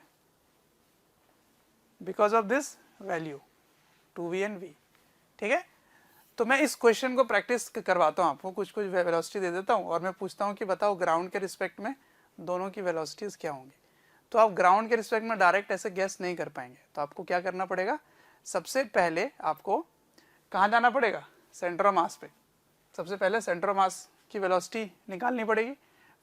Speaker 1: because of this value 2v and v। ठीक है, तो मैं इस क्वेश्चन को प्रैक्टिस करवाता हूँ आपको, कुछ कुछ वेलोसिटी दे देता हूँ और मैं पूछता हूँ कि बताओ ग्राउंड के रिस्पेक्ट में दोनों की वेलोसिटीज क्या होंगी। तो आप ग्राउंड के रिस्पेक्ट में डायरेक्ट ऐसे गेस नहीं कर पाएंगे, तो आपको क्या करना पड़ेगा, सबसे पहले आपको कहाँ जाना पड़ेगा, सेंटर ऑफ मास पे। सबसे पहले सेंटर ऑफ मास की वेलोसिटी निकालनी पड़ेगी,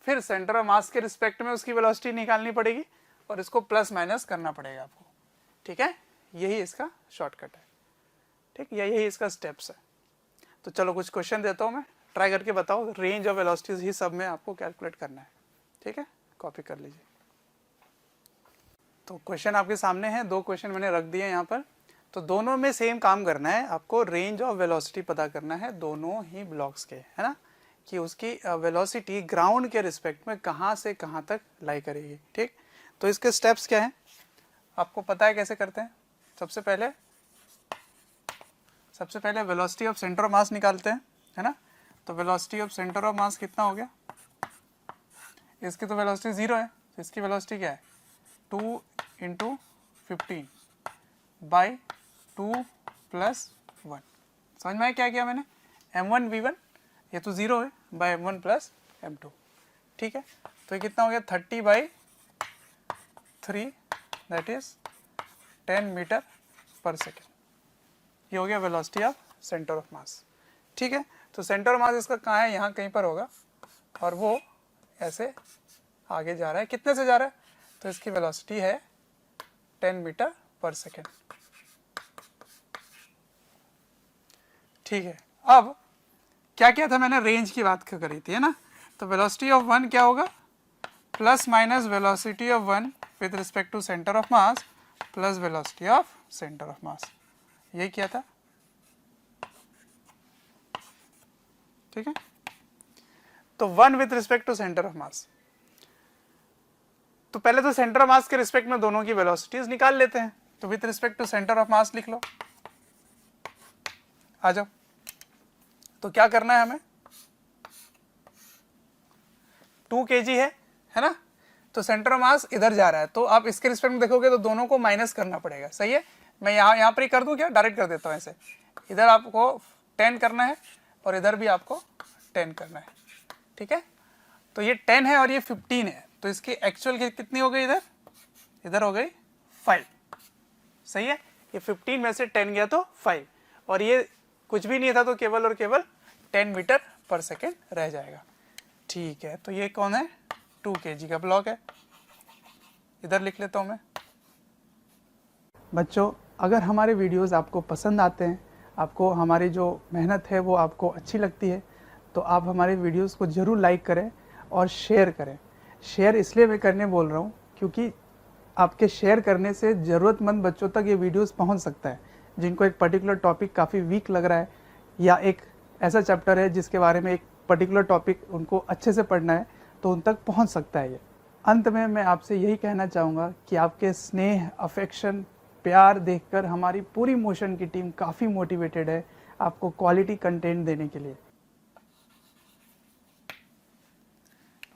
Speaker 1: फिर सेंटर ऑफ मास के रिस्पेक्ट में उसकी वेलोसिटी निकालनी पड़ेगी, और इसको प्लस माइनस करना पड़ेगा आपको। ठीक है, यही इसका शॉर्टकट है। ठीक, यही इसका स्टेप्स है। तो चलो कुछ क्वेश्चन देता हूँ मैं, ट्राई करके बताओ, रेंज ऑफ वेलोसिटीज ही सब में आपको कैलकुलेट करना है। ठीक है, कॉपी कर लीजिए। तो क्वेश्चन आपके सामने है, 2 क्वेश्चन मैंने रख दिए यहाँ पर। तो दोनों में सेम काम करना है आपको, रेंज ऑफ वेलोसिटी पता करना है दोनों ही ब्लॉक्स के, है ना, कि उसकी वेलोसिटी ग्राउंड के रिस्पेक्ट में कहाँ से कहाँ तक लाई करेगी। ठीक, तो इसके स्टेप्स क्या हैं, आपको पता है कैसे करते हैं। सबसे पहले वेलोसिटी ऑफ सेंटर ऑफ मास निकालते हैं, है ना। तो velocity of centre of mass कितना हो गया, इसकी तो वेलोसिटी 0 है, तो इसकी वेलोसिटी क्या है, 2 × 15 बाई 2 + 1। समझ में आया क्या किया मैंने, m1 v1 ये तो 0 है, बाई m1 + m2। ठीक है, तो ये कितना हो गया, 30/3 that is 10 metre per second. ये हो गया velocity of centre of mass. ठीक है, तो सेंटर ऑफ मास इसका कहाँ है, यहाँ कहीं पर होगा, और वो ऐसे आगे जा रहा है, कितने से जा रहा है, तो इसकी वेलोसिटी है 10 मीटर पर सेकेंड। ठीक है, अब क्या किया था मैंने, रेंज की बात करी थी, है ना। तो वेलोसिटी ऑफ वन क्या होगा, plus minus velocity of one with respect to centre of mass plus velocity of centre of mass, यही किया था। ठीक है, तो one with respect to centre of mass, तो पहले तो सेंटर ऑफ मास के रिस्पेक्ट में दोनों की वेलोसिटीज निकाल लेते हैं। तो with respect to centre of mass लिख लो, आ जाओ। तो क्या करना है हमें, 2 kg है ना, तो सेंटर ऑफ मास इधर जा रहा है, तो आप इसके रिस्पेक्ट में देखोगे तो दोनों को माइनस करना पड़ेगा। सही है, मैं यहाँ पर ही कर दूं क्या, डायरेक्ट कर देता हूँ ऐसे, इधर आपको 10 करना है और इधर भी आपको 10 करना है। ठीक है, तो ये 10 है और ये 15 है, तो इसकी एक्चुअल कितनी हो गई, इधर हो गई 5। सही है, ये 15 में से 10 गया तो 5, और ये कुछ भी नहीं था तो केवल और केवल 10 मीटर पर सेकेंड रह जाएगा। ठीक है, तो ये कौन है, 2 kg का ब्लॉक है, इधर लिख लेता हूँ मैं। बच्चों, अगर हमारे वीडियोस आपको पसंद आते हैं, आपको हमारी जो मेहनत है वो आपको अच्छी लगती है, तो आप हमारे वीडियोस को ज़रूर लाइक करें और शेयर करें। शेयर इसलिए मैं करने बोल रहा हूँ क्योंकि आपके शेयर करने से ज़रूरतमंद बच्चों तक ये वीडियोस पहुँच सकता है, जिनको एक पर्टिकुलर टॉपिक काफ़ी वीक लग रहा है, या एक ऐसा चैप्टर है जिसके बारे में एक पर्टिकुलर टॉपिक उनको अच्छे से पढ़ना है, तो उन तक पहुँच सकता है ये। अंत में मैं आपसे यही कहना चाहूँगा कि आपके स्नेह, अफेक्शन, प्यार देखकर हमारी पूरी मोशन की टीम काफ़ी मोटिवेटेड है आपको क्वालिटी कंटेंट देने के लिए।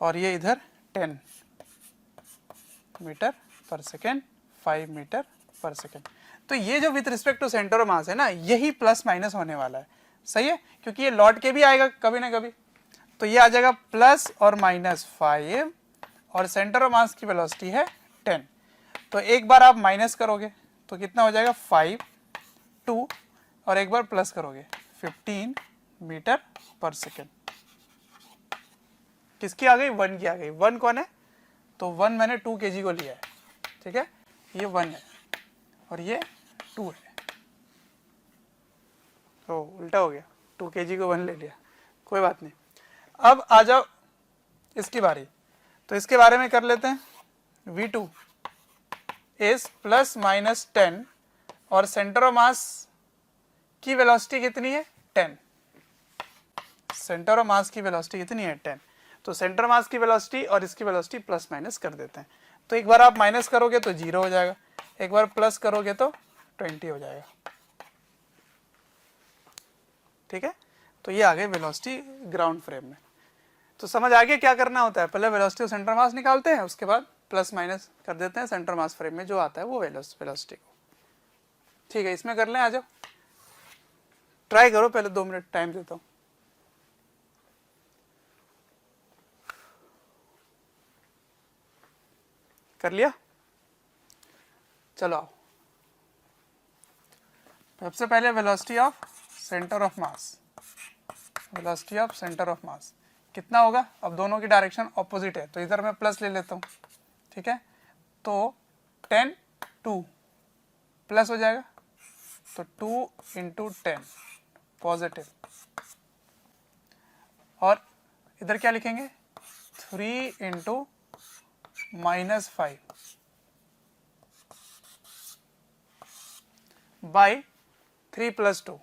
Speaker 1: और ये इधर 10 metre per second, 5 metre per second. तो ये जो with respect to centre of mass है ना, यही प्लस माइनस होने वाला है, सही है, क्योंकि ये लौट के भी आएगा कभी ना कभी। तो ये आ जाएगा प्लस और माइनस 5, और सेंटर ऑफ मास की वेलोसिटी है 10। तो एक बार आप माइनस करोगे तो कितना हो जाएगा, 5, 2, और एक बार प्लस करोगे 15 मीटर पर सेकेंड। किसकी आ गई, 1 की आ गई। 1 कौन है, तो 1 मैंने 2 kg को लिया है, ठीक है, ये 1 है और ये 2 है, तो उल्टा हो गया, 2 kg को 1 ले लिया, कोई बात नहीं। अब आ जाओ इसकी बारी, तो इसके बारे में कर लेते हैं। V2 इज प्लस माइनस 10, और सेंटर ऑफ मास की वेलोसिटी कितनी है, 10। सेंटर ऑफ मास की वेलोसिटी कितनी है, 10। तो सेंटर मास की वेलोसिटी और इसकी वेलोसिटी प्लस माइनस कर देते हैं। तो एक बार आप माइनस करोगे तो 0 हो जाएगा, एक बार प्लस करोगे तो 20 हो जाएगा, ठीक है। तो ये आ गए वेलोसिटी ग्राउंड फ्रेम में। तो समझ आ गया क्या करना होता है, पहले वेलोसिटी और सेंटर मास निकालते हैं, उसके बाद प्लस माइनस कर देते हैं सेंटर मास फ्रेम में जो आता है वो वेलोसिटी को, ठीक है। इसमें कर लें, आ जाओ ट्राई करो, पहले 2 मिनट टाइम देता हूँ। कर लिया, चलो आओ। सबसे पहले velocity of centre of mass, velocity of centre of mass कितना होगा, अब दोनों की डायरेक्शन ऑपोजिट है तो इधर मैं प्लस ले लेता हूँ, ठीक है। तो 10, 2 प्लस हो जाएगा, तो 2 इंटू 10 पॉजिटिव, और इधर क्या लिखेंगे, 3 इंटू -5 बाई 3 + 2,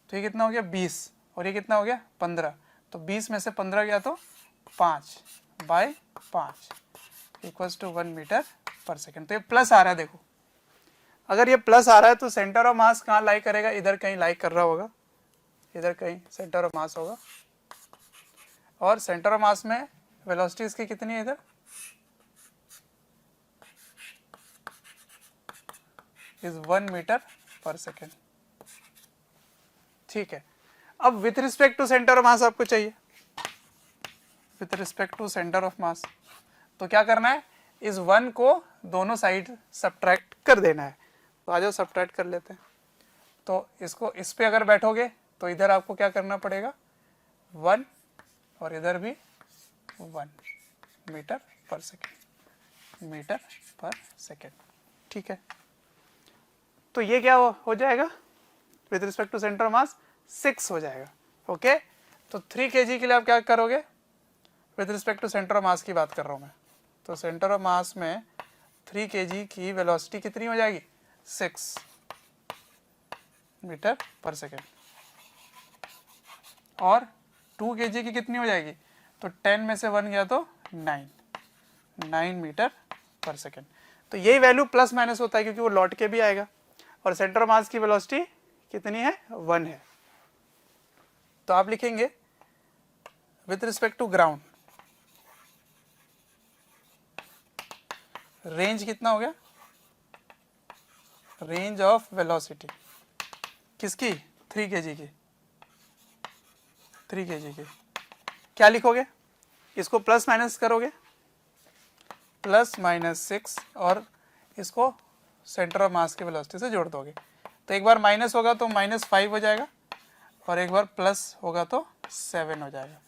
Speaker 1: तो ये कितना हो गया 20, और ये कितना हो गया 15। तो 20 में से 15 गया तो 5 by 5 equals to 1 metre per second. तो ये प्लस आ रहा है, देखो अगर ये प्लस आ रहा है तो सेंटर ऑफ मास कहाँ लाई करेगा, इधर कहीं लाई कर रहा होगा, इधर कहीं सेंटर ऑफ मास होगा, और सेंटर ऑफ मास में वेलोसिटी इसकी कितनी है, इधर इज 1 मीटर पर सेकेंड, ठीक है। अब with respect to centre of mass आपको चाहिए, with respect to centre of mass, तो क्या करना है, इस 1 को दोनों साइड सब्ट्रैक्ट कर देना है। तो आ जाओ सब्ट्रैक्ट कर लेते हैं। तो इसको इस पे अगर बैठोगे तो इधर आपको क्या करना पड़ेगा, 1, और इधर भी 1 metre per second, metre per second, ठीक है। तो ये क्या हो जाएगा, with respect to centre of mass 6 हो जाएगा, ओके। तो 3 kg के लिए आप क्या करोगे, with respect to centre of mass की बात कर रहा हूँ मैं, तो सेंटर ऑफ मास में 3 kg की वेलोसिटी कितनी हो जाएगी, 6 मीटर पर सेकेंड, और 2 kg की कितनी हो जाएगी, तो 10 में से 1 गया तो 9 मीटर पर सेकेंड। तो यही वैल्यू प्लस माइनस होता है क्योंकि वो लौट के भी आएगा, और सेंटर ऑफ मास की वेलोसिटी कितनी है, 1 है। तो आप लिखेंगे with respect to ground, range कितना हो गया, रेंज ऑफ वेलोसिटी किसकी, 3 kg की, 3 kg की, क्या लिखोगे, इसको प्लस माइनस करोगे प्लस माइनस 6 और इसको सेंटर ऑफ मास की वेलोसिटी से जोड़ दोगे। तो एक बार माइनस होगा तो -5 हो जाएगा और एक बार प्लस होगा तो 7 हो जाएगा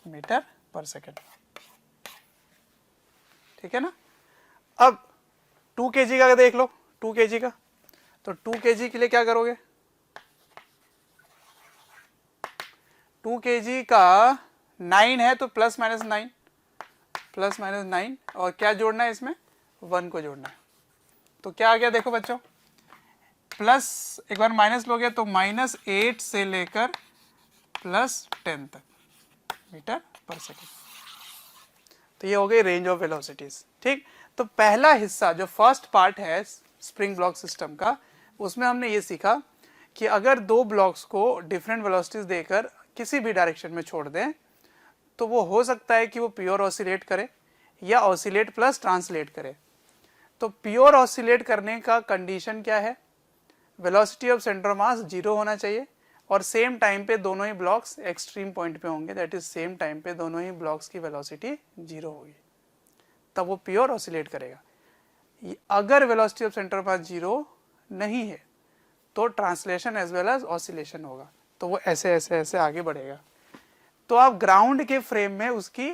Speaker 1: मीटर पर सेकेंड। ठीक है ना। अब 2 kg का देख लो, 2 kg का, तो 2 kg के लिए क्या करोगे, 2 kg का 9 है तो प्लस माइनस 9 और क्या जोड़ना है इसमें, 1 को जोड़ना है। तो क्या आ गया देखो बच्चों, प्लस एक बार माइनस लोगे तो -8 से लेकर +10 तक मीटर पर सेकेंड। तो ये हो गई रेंज ऑफ वेलोसिटीज। ठीक, तो पहला हिस्सा जो फर्स्ट पार्ट है स्प्रिंग ब्लॉक सिस्टम का, उसमें हमने ये सीखा कि अगर दो ब्लॉक्स को डिफरेंट वेलोसिटीज देकर किसी भी डायरेक्शन में छोड़ दें तो वो हो सकता है कि वो प्योर ऑसिलेट करे या ऑसिलेट प्लस ट्रांसलेट करे। तो प्योर ऑसिलेट करने का कंडीशन क्या है, velocity of centre of mass 0 होना चाहिए और सेम टाइम पे दोनों ही ब्लॉक्स एक्सट्रीम पॉइंट पे होंगे, दैट इज सेम टाइम पे दोनों ही ब्लॉक्स की वेलोसिटी 0 होगी, तब वो प्योर ऑसिलेट करेगा। अगर velocity of centre of mass 0 नहीं है तो translation as well as oscillation होगा, तो वो ऐसे ऐसे ऐसे आगे बढ़ेगा। तो आप ग्राउंड के फ्रेम में उसकी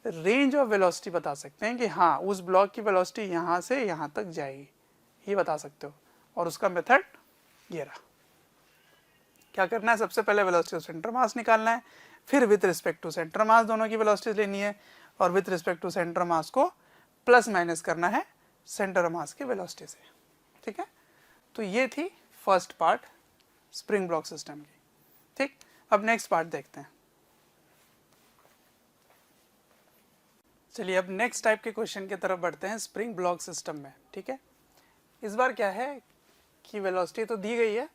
Speaker 1: रेंज ऑफ वेलोसिटी बता सकते हैं कि हाँ उस ब्लॉक की वेलोसिटी यहाँ से यहाँ तक जाएगी, ये बता सकते हो। और उसका मेथड ये रहा। क्या करना है, सबसे पहले वेलोसिटी ऑफ सेंटर मास निकालना है, फिर with respect to centre mass दोनों की वेलोसिटी लेनी है और with respect to centre mass को प्लस माइनस करना है सेंटर मास की वेलोसिटी से। ठीक है, तो ये थी first part spring block system की। ठीक, अब नेक्स्ट पार्ट देखते हैं। चलिए अब नेक्स्ट टाइप के क्वेश्चन की तरफ बढ़ते हैं स्प्रिंग ब्लॉक सिस्टम में। ठीक है, इस बार क्या है कि वेलोसिटी तो दी गई है,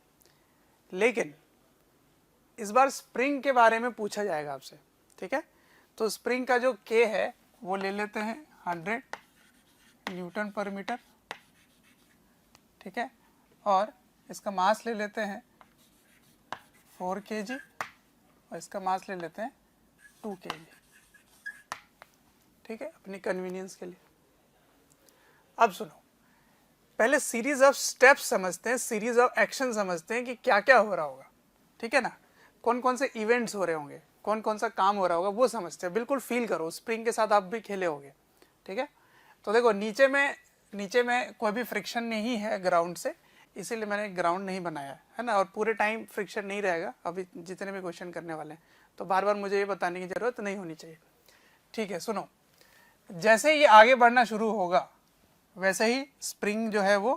Speaker 1: लेकिन इस बार स्प्रिंग के बारे में पूछा जाएगा आपसे। ठीक है, तो स्प्रिंग का जो K है वो ले लेते हैं 100 न्यूटन पर मीटर। ठीक है, और इसका मास ले लेते हैं 4 kg और इसका मास ले लेते हैं 2 kg। ठीक है, अपनी कन्वीनियंस के लिए। अब सुनो, पहले सीरीज ऑफ स्टेप्स समझते हैं, सीरीज ऑफ एक्शन समझते हैं कि क्या क्या हो रहा होगा। ठीक है ना, कौन कौन से इवेंट्स हो रहे होंगे, कौन कौन सा काम हो रहा होगा वो समझते हैं। बिल्कुल फील करो, स्प्रिंग के साथ आप भी खेले होगे। ठीक है, तो देखो नीचे में कोई भी फ्रिक्शन नहीं है ग्राउंड से, इसीलिए मैंने ग्राउंड नहीं बनाया है ना, और पूरे टाइम फ्रिक्शन नहीं रहेगा अभी जितने भी क्वेश्चन करने वाले हैं, तो बार बार मुझे ये बताने की जरूरत नहीं होनी चाहिए। ठीक है, सुनो, जैसे ये आगे बढ़ना शुरू होगा वैसे ही स्प्रिंग जो है वो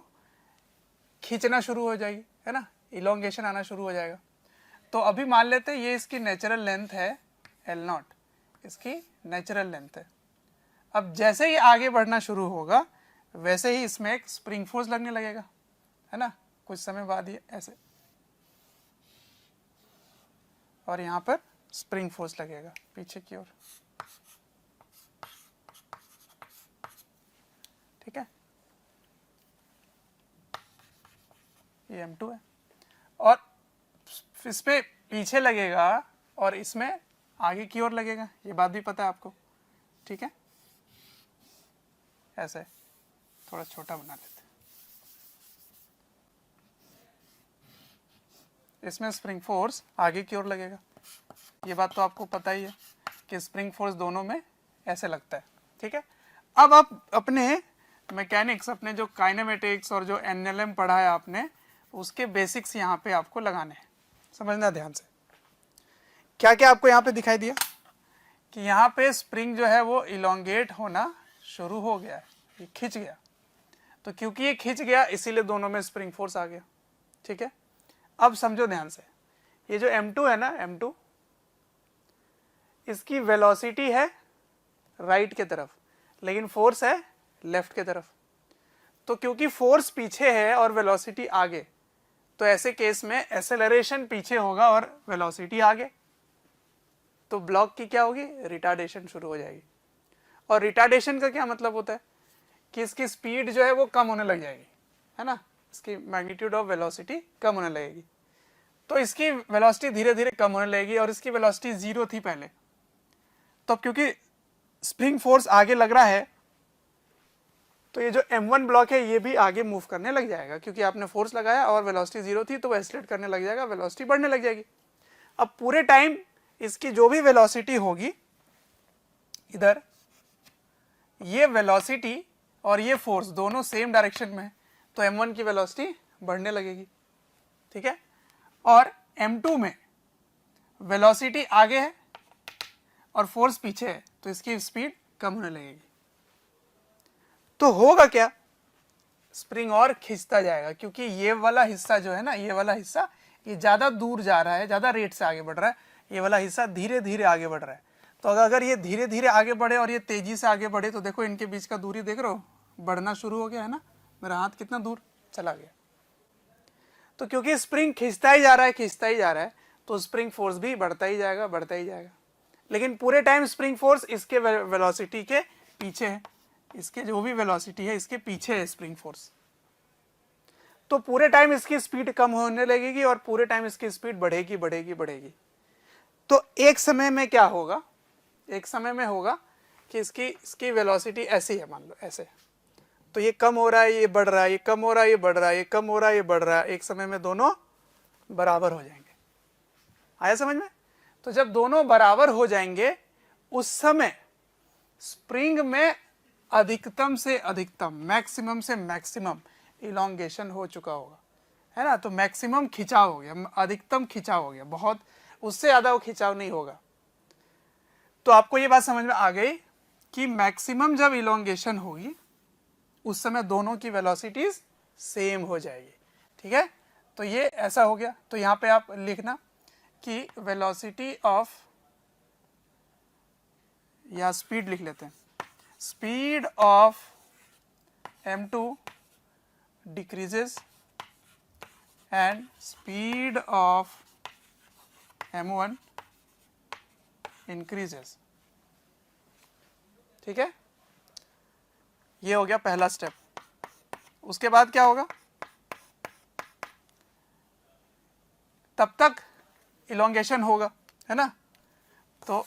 Speaker 1: खींचना शुरू हो जाएगी, है ना, इलोंगेशन आना शुरू हो जाएगा। तो अभी मान लेते हैं ये इसकी नेचुरल लेंथ है L0, इसकी नेचुरल लेंथ है। अब जैसे ही आगे बढ़ना शुरू होगा वैसे ही इसमें एक स्प्रिंग फोर्स लगने लगेगा, है ना, कुछ समय बाद ये ऐसे, और यहाँ पर स्प्रिंग फोर्स लगेगा पीछे की ओर। ठीक है, ये M2 है और इसमें पीछे लगेगा और इसमें आगे की ओर लगेगा, ये बात भी पता है आपको। ठीक है, ऐसे थोड़ा छोटा बना लेते हैं। इसमें स्प्रिंग फोर्स आगे की ओर लगेगा, ये बात तो आपको पता ही है कि स्प्रिंग फोर्स दोनों में ऐसे लगता है। ठीक है, अब आप अपने मैकेनिक्स, अपने जो काइनेमेटिक्स और जो एनएलएम पढ़ा है आपने, उसके बेसिक्स यहाँ पे आपको लगाने हैं। समझना ध्यान से, क्या क्या आपको यहाँ पे दिखाई दिया कि यहाँ पे स्प्रिंग जो है वो इलोंगेट होना शुरू हो गया है, ये खिंच गया। तो क्योंकि ये खिंच गया इसीलिए दोनों में स्प्रिंग फोर्स आ गया। ठीक है, अब समझो ध्यान से, ये जो M2 है ना, M2 इसकी वेलोसिटी है राइट के तरफ लेकिन फोर्स है लेफ्ट के तरफ। तो क्योंकि फोर्स पीछे है और वेलोसिटी आगे, तो ऐसे केस में एक्सेलरेशन पीछे होगा और वेलोसिटी आगे, तो ब्लॉक की क्या होगी, रिटार्डेशन शुरू हो जाएगी। और रिटार्डेशन का क्या मतलब होता है कि इसकी स्पीड जो है वो कम होने लग जाएगी, है ना, इसकी मैग्नीट्यूड ऑफ वेलोसिटी कम होने लगेगी। तो इसकी वेलोसिटी धीरे धीरे कम होने लगेगी और इसकी वेलोसिटी 0 थी पहले। तो क्योंकि स्प्रिंग फोर्स आगे लग रहा है तो ये जो m1 ब्लॉक है ये भी आगे मूव करने लग जाएगा, क्योंकि आपने फोर्स लगाया और वेलोसिटी 0 थी तो वो एक्सीलरेट करने लग जाएगा, वेलोसिटी बढ़ने लग जाएगी। अब पूरे टाइम इसकी जो भी वेलोसिटी होगी, इधर ये वेलोसिटी और ये फोर्स दोनों सेम डायरेक्शन में है, तो m1 की वेलोसिटी बढ़ने लगेगी, ठीक है। और m2 में वेलोसिटी आगे है और फोर्स पीछे है, तो इसकी स्पीड कम होने लगेगी। तो होगा क्या, स्प्रिंग और खींचता जाएगा, क्योंकि ये वाला हिस्सा जो है ना, ये वाला हिस्सा ये ज़्यादा दूर जा रहा है, ज़्यादा रेट से आगे बढ़ रहा है, ये वाला हिस्सा धीरे धीरे आगे बढ़ रहा है। तो अगर ये धीरे धीरे आगे बढ़े और ये तेज़ी से आगे बढ़े, तो देखो इनके बीच का दूरी देख रहे हो, बढ़ना शुरू हो गया है ना, मेरा हाथ कितना दूर चला गया। तो क्योंकि स्प्रिंग खींचता ही जा रहा है, खींचता ही जा रहा है, तो स्प्रिंग फोर्स भी बढ़ता ही जाएगा, बढ़ता ही जाएगा। लेकिन पूरे टाइम स्प्रिंग फोर्स इसके वेलोसिटी के पीछे है, इसके जो भी वेलोसिटी है इसके पीछे है स्प्रिंग फोर्स। तो पूरे टाइम इसकी स्पीड कम होने लगेगी और पूरे टाइम इसकी स्पीड बढ़ेगी बढ़ेगी बढ़ेगी। तो एक समय में क्या होगा, एक समय में होगा कि इसकी वेलोसिटी ऐसी है, मान लो ऐसे, तो ये कम हो रहा है, ये बढ़ रहा है, ये कम हो रहा है, ये बढ़ रहा है, ये कम हो रहा है, ये बढ़ रहा है, एक समय में दोनों बराबर हो जाएंगे। आया समझ में? तो जब दोनों बराबर हो जाएंगे उस समय स्प्रिंग में अधिकतम से अधिकतम, मैक्सिमम से मैक्सिमम इलोंगेशन हो चुका होगा, है ना। तो मैक्सिमम खिंचाव हो गया, अधिकतम खिंचाव हो गया, बहुत उससे ज़्यादा वो खिंचाव नहीं होगा। तो आपको ये बात समझ में आ गई कि मैक्सिमम जब इलोंगेशन होगी उस समय दोनों की वेलोसिटीज सेम हो जाएगी, ठीक है। तो ये ऐसा हो गया। तो यहाँ पे आप लिखना कि वेलोसिटी ऑफ, या स्पीड लिख लेते हैं, speed of m2 decreases and speed of m1 increases, ठीक है। ये हो गया पहला स्टेप। उसके बाद क्या होगा, तब तक इलोंगेशन होगा, है ना। तो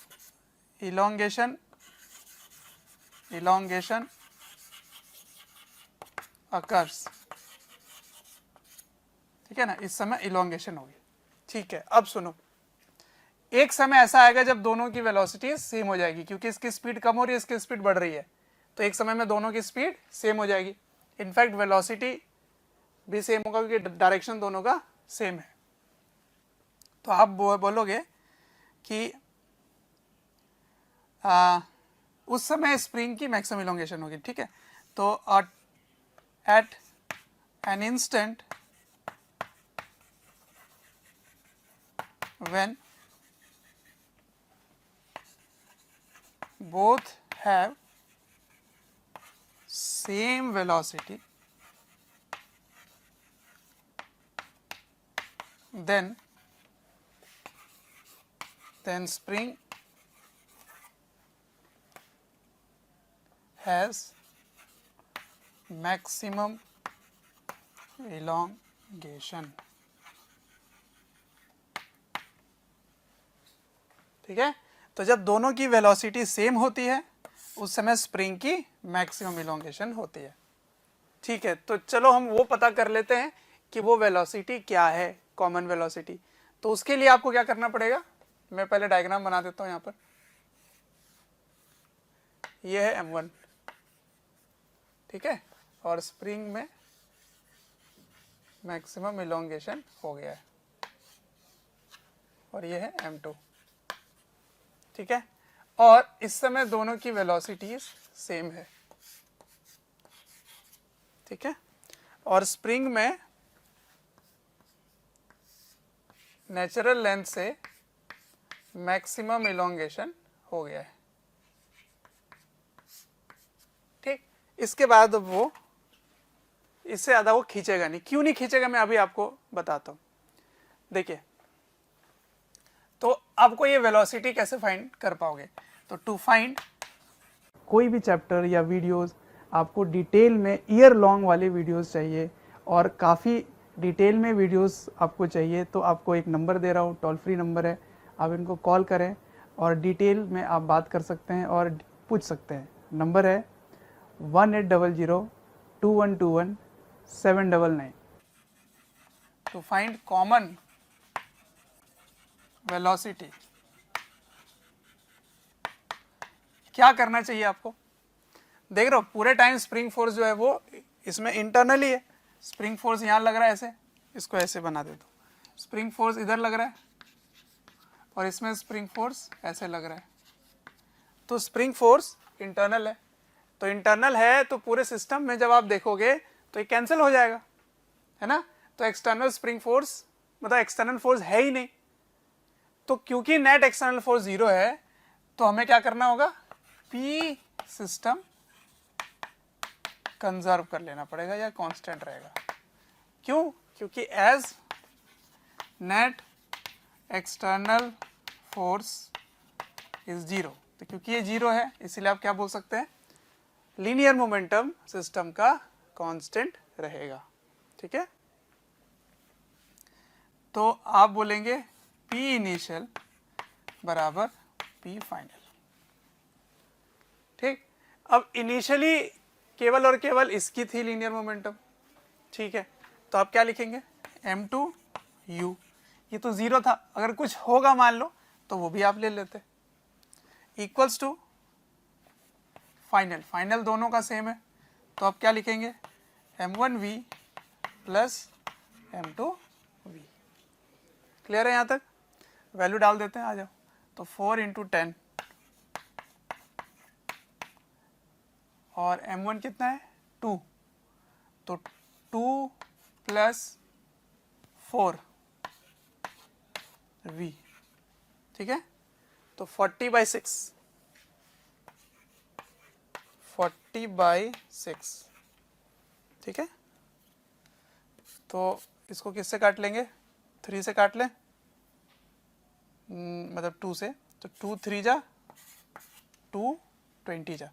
Speaker 1: इलोंगेशन अकर्स, ठीक है ना, इस समय इलोंगेशन होगी, ठीक है। अब सुनो, एक समय ऐसा आएगा जब दोनों की वेलोसिटी सेम हो जाएगी, क्योंकि इसकी स्पीड कम हो रही है, इसकी स्पीड बढ़ रही है, तो एक समय में दोनों की स्पीड सेम हो जाएगी। इनफैक्ट वेलोसिटी भी सेम होगा, क्योंकि डायरेक्शन दोनों का सेम है। तो आप बोलोगे कि उस समय स्प्रिंग की मैक्सिमम इलोंगेशन होगी, ठीक है। तो at an instant when both have same velocity, then spring has maximum elongation, ठीक है। तो जब दोनों की वेलोसिटी सेम होती है उस समय स्प्रिंग की मैक्सिमम इलोंगेशन होती है, ठीक है। तो चलो हम वो पता कर लेते हैं कि वो वेलोसिटी क्या है, कॉमन वेलोसिटी। तो उसके लिए आपको क्या करना पड़ेगा, मैं पहले डायग्राम बना देता हूं। यहाँ पर ये है m1, ठीक है, और स्प्रिंग में मैक्सिमम इलोंगेशन हो गया है, और ये है m2, ठीक है। और इस समय दोनों की वेलोसिटीज सेम है, ठीक है। और स्प्रिंग में नेचुरल लेंथ से मैक्सिमम इलोंगेशन हो गया है, ठीक। इसके बाद वो इससे ज़्यादा वो खींचेगा नहीं। क्यों नहीं खींचेगा मैं अभी आपको बताता हूँ। देखिए, तो आपको ये वेलोसिटी कैसे फाइंड कर पाओगे। तो टू फाइंड कोई भी चैप्टर या वीडियोस, आपको डिटेल में ईयर लॉन्ग वाले वीडियोस चाहिए और काफ़ी डिटेल में वीडियोस आपको चाहिए, तो आपको एक नंबर दे रहा हूँ, टोल फ्री नंबर है, आप इनको कॉल करें और डिटेल में आप बात कर सकते हैं और पूछ सकते हैं। नंबर है 1800 2121 799। तो फाइंड कॉमन वेलोसिटी। क्या करना चाहिए आपको? देख रहे हो पूरे टाइम स्प्रिंग फोर्स जो है वो इसमें इंटरनली है। स्प्रिंग फोर्स यहाँ लग रहा है ऐसे, इसको ऐसे बना दे दो। स्प्रिंग फोर्स इधर लग रहा है और इसमें स्प्रिंग फोर्स ऐसे लग रहा है। तो स्प्रिंग फोर्स इंटरनल है, तो इंटरनल है तो पूरे सिस्टम में जब आप देखोगे तो ये कैंसिल हो जाएगा, है ना। तो एक्सटर्नल स्प्रिंग फोर्स मतलब एक्सटर्नल फोर्स है ही नहीं। तो क्योंकि नेट एक्सटर्नल फोर्स 0 है तो हमें क्या करना होगा, पी सिस्टम कंजर्व कर लेना पड़ेगा या कांस्टेंट रहेगा। क्यों? क्योंकि as net external force is 0, तो क्योंकि ये 0 है इसीलिए आप क्या बोल सकते हैं, लीनियर मोमेंटम सिस्टम का कांस्टेंट रहेगा। ठीक है, तो आप बोलेंगे पी इनिशियल बराबर पी फाइनल। ठीक, अब इनिशियली केवल और केवल इसकी थी लीनियर मोमेंटम, ठीक है, तो आप क्या लिखेंगे, m2u। ये तो 0 था, अगर कुछ होगा मान लो तो वो भी आप ले लेते, इक्वल्स टू फाइनल। फाइनल दोनों का सेम है तो आप क्या लिखेंगे, m1v प्लस m2v। क्लियर है यहाँ तक? वैल्यू डाल देते हैं, आ जाओ। तो 4 इंटू 10 और m1 कितना है 2, तो 2 प्लस 4v। ठीक है, तो 40/6, 40/6। ठीक है, तो इसको किससे काट लेंगे, 3 से काट लें, मतलब 2 से, तो 2 3 जा 2 20 जा,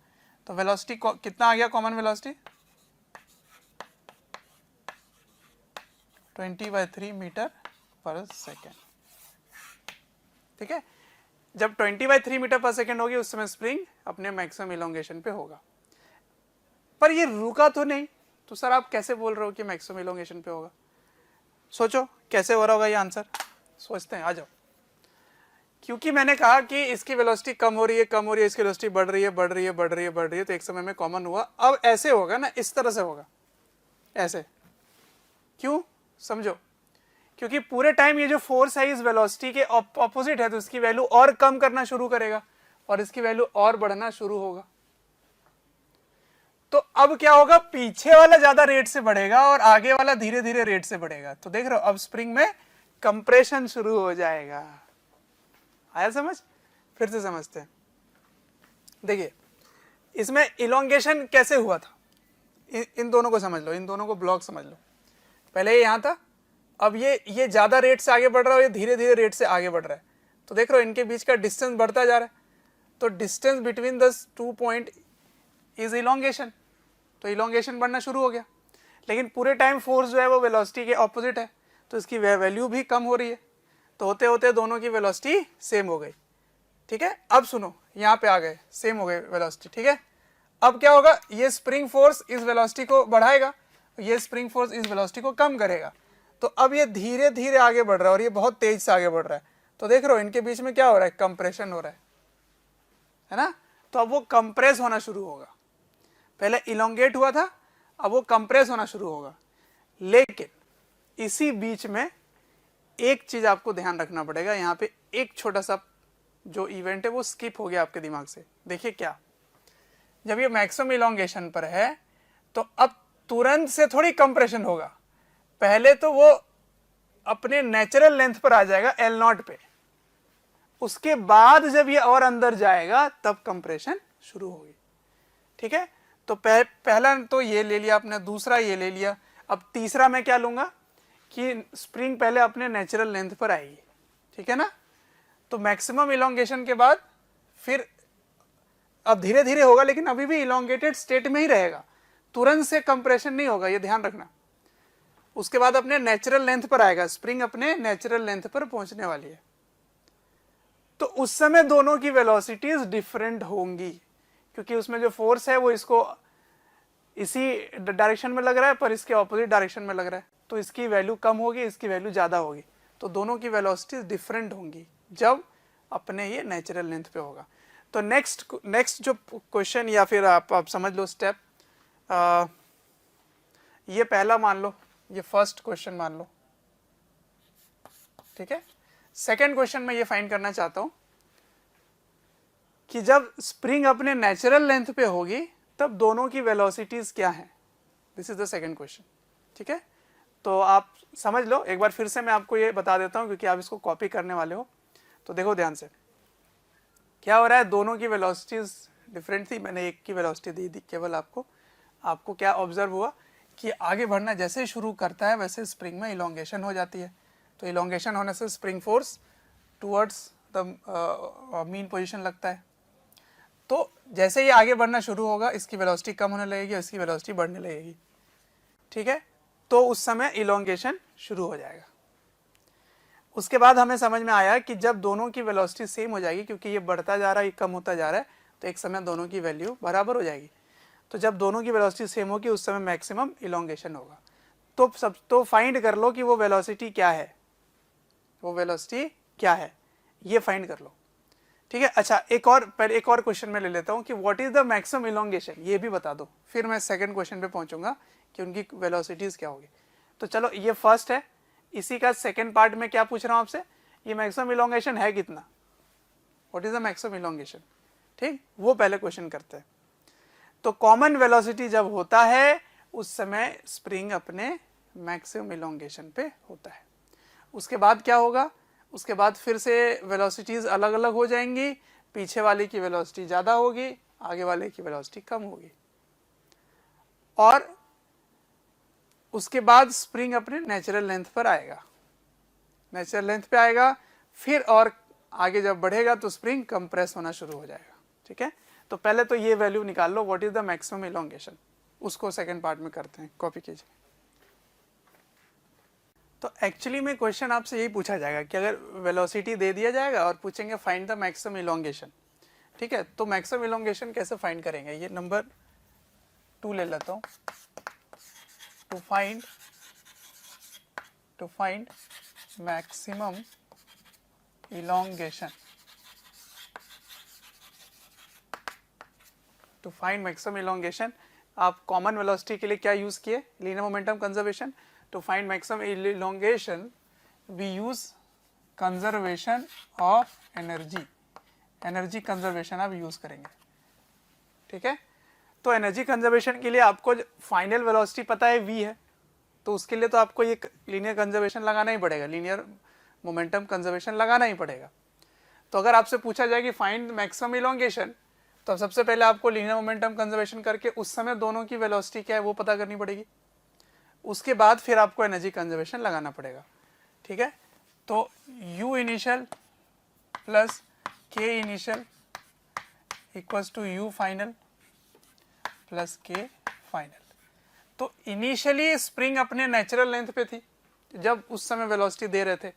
Speaker 1: तो वेलोसिटी कितना आ गया, common velocity 20/3 metre per second. ठीक है, जब 20/3 मीटर पर सेकेंड होगी उस समय स्प्रिंग अपने मैक्सिमम इलोंगेशन पे होगा। पर ये रुका तो नहीं, तो सर आप कैसे बोल रहे हो कि मैक्सिमम इलोंगेशन पे होगा? सोचो कैसे हो रहा होगा ये आंसर, सोचते हैं, आ जाओ। क्योंकि मैंने कहा कि इसकी वेलोसिटी कम हो रही है, कम हो रही है, इसकी वेलोसिटी बढ़ रही है, बढ़ रही है, बढ़ रही है, बढ़ रही है, तो एक समय में कॉमन हुआ। अब ऐसे होगा ना, इस तरह से होगा, ऐसे। क्यों? समझो, क्योंकि पूरे टाइम ये जो फोर्स है इस वेलोसिटी के ऑपोजिट है, तो इसकी वैल्यू और कम करना शुरू करेगा और इसकी वैल्यू और बढ़ना शुरू होगा। तो अब क्या होगा, पीछे वाला ज्यादा रेट से बढ़ेगा और आगे वाला धीरे धीरे रेट से बढ़ेगा। तो देख रहे हो अब स्प्रिंग में कंप्रेशन शुरू हो जाएगा। आया समझ? फिर से समझते हैं। देखिए इसमें इलोंगेशन कैसे हुआ था, इन दोनों को समझ लो, इन दोनों को ब्लॉक समझ लो। पहले ये यहां था, अब ये ज्यादा रेट से आगे बढ़ रहा है और ये धीरे धीरे रेट से आगे बढ़ रहा है। तो देख रहे हो इनके बीच का डिस्टेंस बढ़ता जा रहा है, तो distance between the 2 point is elongation. तो इलोंगेशन बढ़ना शुरू हो गया, लेकिन पूरे टाइम फोर्स जो है वो वेलोसिटी के ऑपोजिट है, तो इसकी वैल्यू भी कम हो रही है। तो होते होते दोनों की वेलोसिटी सेम हो गई। ठीक है, अब सुनो, यहाँ पे आ गए, सेम हो गए वेलोसिटी। ठीक है, अब क्या होगा, ये स्प्रिंग फोर्स इस वेलोसिटी को बढ़ाएगा, ये स्प्रिंग फोर्स इस वेलोसिटी को कम करेगा। तो अब ये धीरे धीरे आगे बढ़ रहा है और ये बहुत तेज से आगे बढ़ रहा है। तो देख रहे हो इनके बीच में क्या हो रहा है, कंप्रेशन हो रहा है ना। तो अब वो कंप्रेस होना शुरू होगा, पहले इलोंगेट हुआ था, अब वो कंप्रेस होना शुरू होगा। लेकिन इसी बीच में एक चीज आपको ध्यान रखना पड़ेगा, यहाँ पे एक छोटा सा जो इवेंट है वो स्किप हो गया आपके दिमाग से। देखिए क्या, जब ये मैक्सिमम इलोंगेशन पर है तो अब तुरंत से थोड़ी कंप्रेशन होगा, पहले तो वो अपने नेचुरल लेंथ पर आ जाएगा L0 पे, उसके बाद जब ये और अंदर जाएगा तब कंप्रेशन शुरू होगी। ठीक है, तो पहला तो ये ले लिया आपने, दूसरा ये ले लिया। अब तीसरा मैं क्या लूंगा कि स्प्रिंग पहले अपने नेचुरल लेंथ पर आएगी। ठीक है ना, तो मैक्सिमम इलोंगेशन के बाद फिर अब धीरे धीरे होगा, लेकिन अभी भी इलोंगेटेड स्टेट में ही रहेगा, तुरंत से कंप्रेशन नहीं होगा, ये ध्यान रखना। उसके बाद अपने नेचुरल लेंथ पर आएगा, स्प्रिंग अपने नेचुरल लेंथ पर पहुंचने वाली है। तो उस समय दोनों की वेलोसिटीज डिफरेंट होंगी, क्योंकि उसमें जो फोर्स है वो इसको इसी डायरेक्शन में लग रहा है पर इसके ऑपोजिट डायरेक्शन में लग रहा है, तो इसकी वैल्यू कम होगी, इसकी वैल्यू ज़्यादा होगी, तो दोनों की वेलोसिटीज डिफरेंट होंगी जब अपने ये नेचुरल लेंथ पे होगा। तो नेक्स्ट जो क्वेश्चन या फिर आप समझ लो स्टेप, ये पहला मान लो, ये फर्स्ट क्वेश्चन मान लो, ठीक है। सेकेंड क्वेश्चन में ये फाइंड करना चाहता हूं कि जब स्प्रिंग अपने नेचुरल लेंथ पे होगी तब दोनों की वेलोसिटीज क्या हैं। This is the second question, ठीक है। तो आप समझ लो, एक बार फिर से मैं आपको ये बता देता हूं क्योंकि आप इसको कॉपी करने वाले हो। तो देखो ध्यान से, क्या हो रहा है, दोनों की वेलोसिटीज डिफरेंट थी, मैंने एक की वेलोसिटी दी थी केवल आपको क्या ऑब्जर्व हुआ कि आगे बढ़ना जैसे ही शुरू करता है वैसे स्प्रिंग में इलोंगेशन हो जाती है। तो इलोंगेशन होने से spring force towards the mean position लगता है। तो जैसे ही आगे बढ़ना शुरू होगा इसकी वेलोसिटी कम होने लगेगी और इसकी वेलोसिटी बढ़ने लगेगी, ठीक है। तो उस समय इलोंगेशन शुरू हो जाएगा। उसके बाद हमें समझ में आया कि जब दोनों की वेलोसिटी सेम हो जाएगी, क्योंकि ये बढ़ता जा रहा है ये कम होता जा रहा है, तो एक समय दोनों की वैल्यू बराबर हो जाएगी। तो जब दोनों की वेलोसिटी सेम होगी उस समय मैक्सिमम इलोंगेशन होगा। तो फाइंड कर लो कि वो वेलोसिटी क्या है, वो वेलोसिटी क्या है ये फाइंड कर लो, ठीक है। अच्छा, एक और क्वेश्चन में ले लेता हूँ कि what is the maximum elongation, ये भी बता दो, फिर मैं सेकंड क्वेश्चन पे पहुंचूंगा कि उनकी वेलोसिटीज क्या होगी। तो चलो ये फर्स्ट है, इसी का सेकंड पार्ट में क्या पूछ रहा हूं आपसे, ये मैक्सिमम इलोंगेशन है कितना, what is the maximum elongation, ठीक, वो पहले क्वेश्चन करते हैं। तो कॉमन वेलोसिटी जब होता है उस समय स्प्रिंग अपने मैक्सिमम इलोंगेशन पे होता है। उसके बाद क्या होगा, उसके बाद फिर से वेलोसिटीज अलग अलग हो जाएंगी, पीछे वाले की वेलोसिटी ज़्यादा होगी, आगे वाले की वेलोसिटी कम होगी, और उसके बाद स्प्रिंग अपने नेचुरल लेंथ पर आएगा, नेचुरल लेंथ पे आएगा, फिर और आगे जब बढ़ेगा तो स्प्रिंग कंप्रेस होना शुरू हो जाएगा, ठीक है। तो पहले तो ये वैल्यू निकाल लो, what is the maximum elongation, उसको सेकंड पार्ट में करते हैं, कॉपी कीजिए। तो एक्चुअली में क्वेश्चन आपसे यही पूछा जाएगा कि अगर वेलोसिटी दे दिया जाएगा और पूछेंगे फाइंड द मैक्सिमम इलोंगेशन, ठीक है। तो मैक्सिमम इलोंगेशन कैसे फाइंड करेंगे, ये नंबर 2 ले लेता हूँ, to find maximum elongation, to find maximum elongation आप कॉमन वेलोसिटी के लिए क्या यूज किए, linear momentum conservation. To find maximum elongation we use conservation of energy conservation आप यूज करेंगे, ठीक है। तो एनर्जी कंजर्वेशन के लिए आपको फाइनल वेलोसिटी पता है v है, तो उसके लिए तो आपको ये लीनियर कंजर्वेशन लगाना ही पड़ेगा, लीनियर मोमेंटम कंजर्वेशन लगाना ही पड़ेगा। तो अगर आपसे पूछा जाए कि फाइंड मैक्सिमम इलोंगेशन, तो सबसे पहले आपको लीनियर मोमेंटम कंजर्वेशन करके उस समय दोनों की वेलोसिटी क्या है वो पता करनी पड़ेगी, उसके बाद फिर आपको एनर्जी कंजर्वेशन लगाना पड़ेगा, ठीक है। तो u initial plus k initial equals to u final plus k final. तो इनिशियली स्प्रिंग अपने नेचुरल लेंथ पे थी जब उस समय वेलोसिटी दे रहे थे,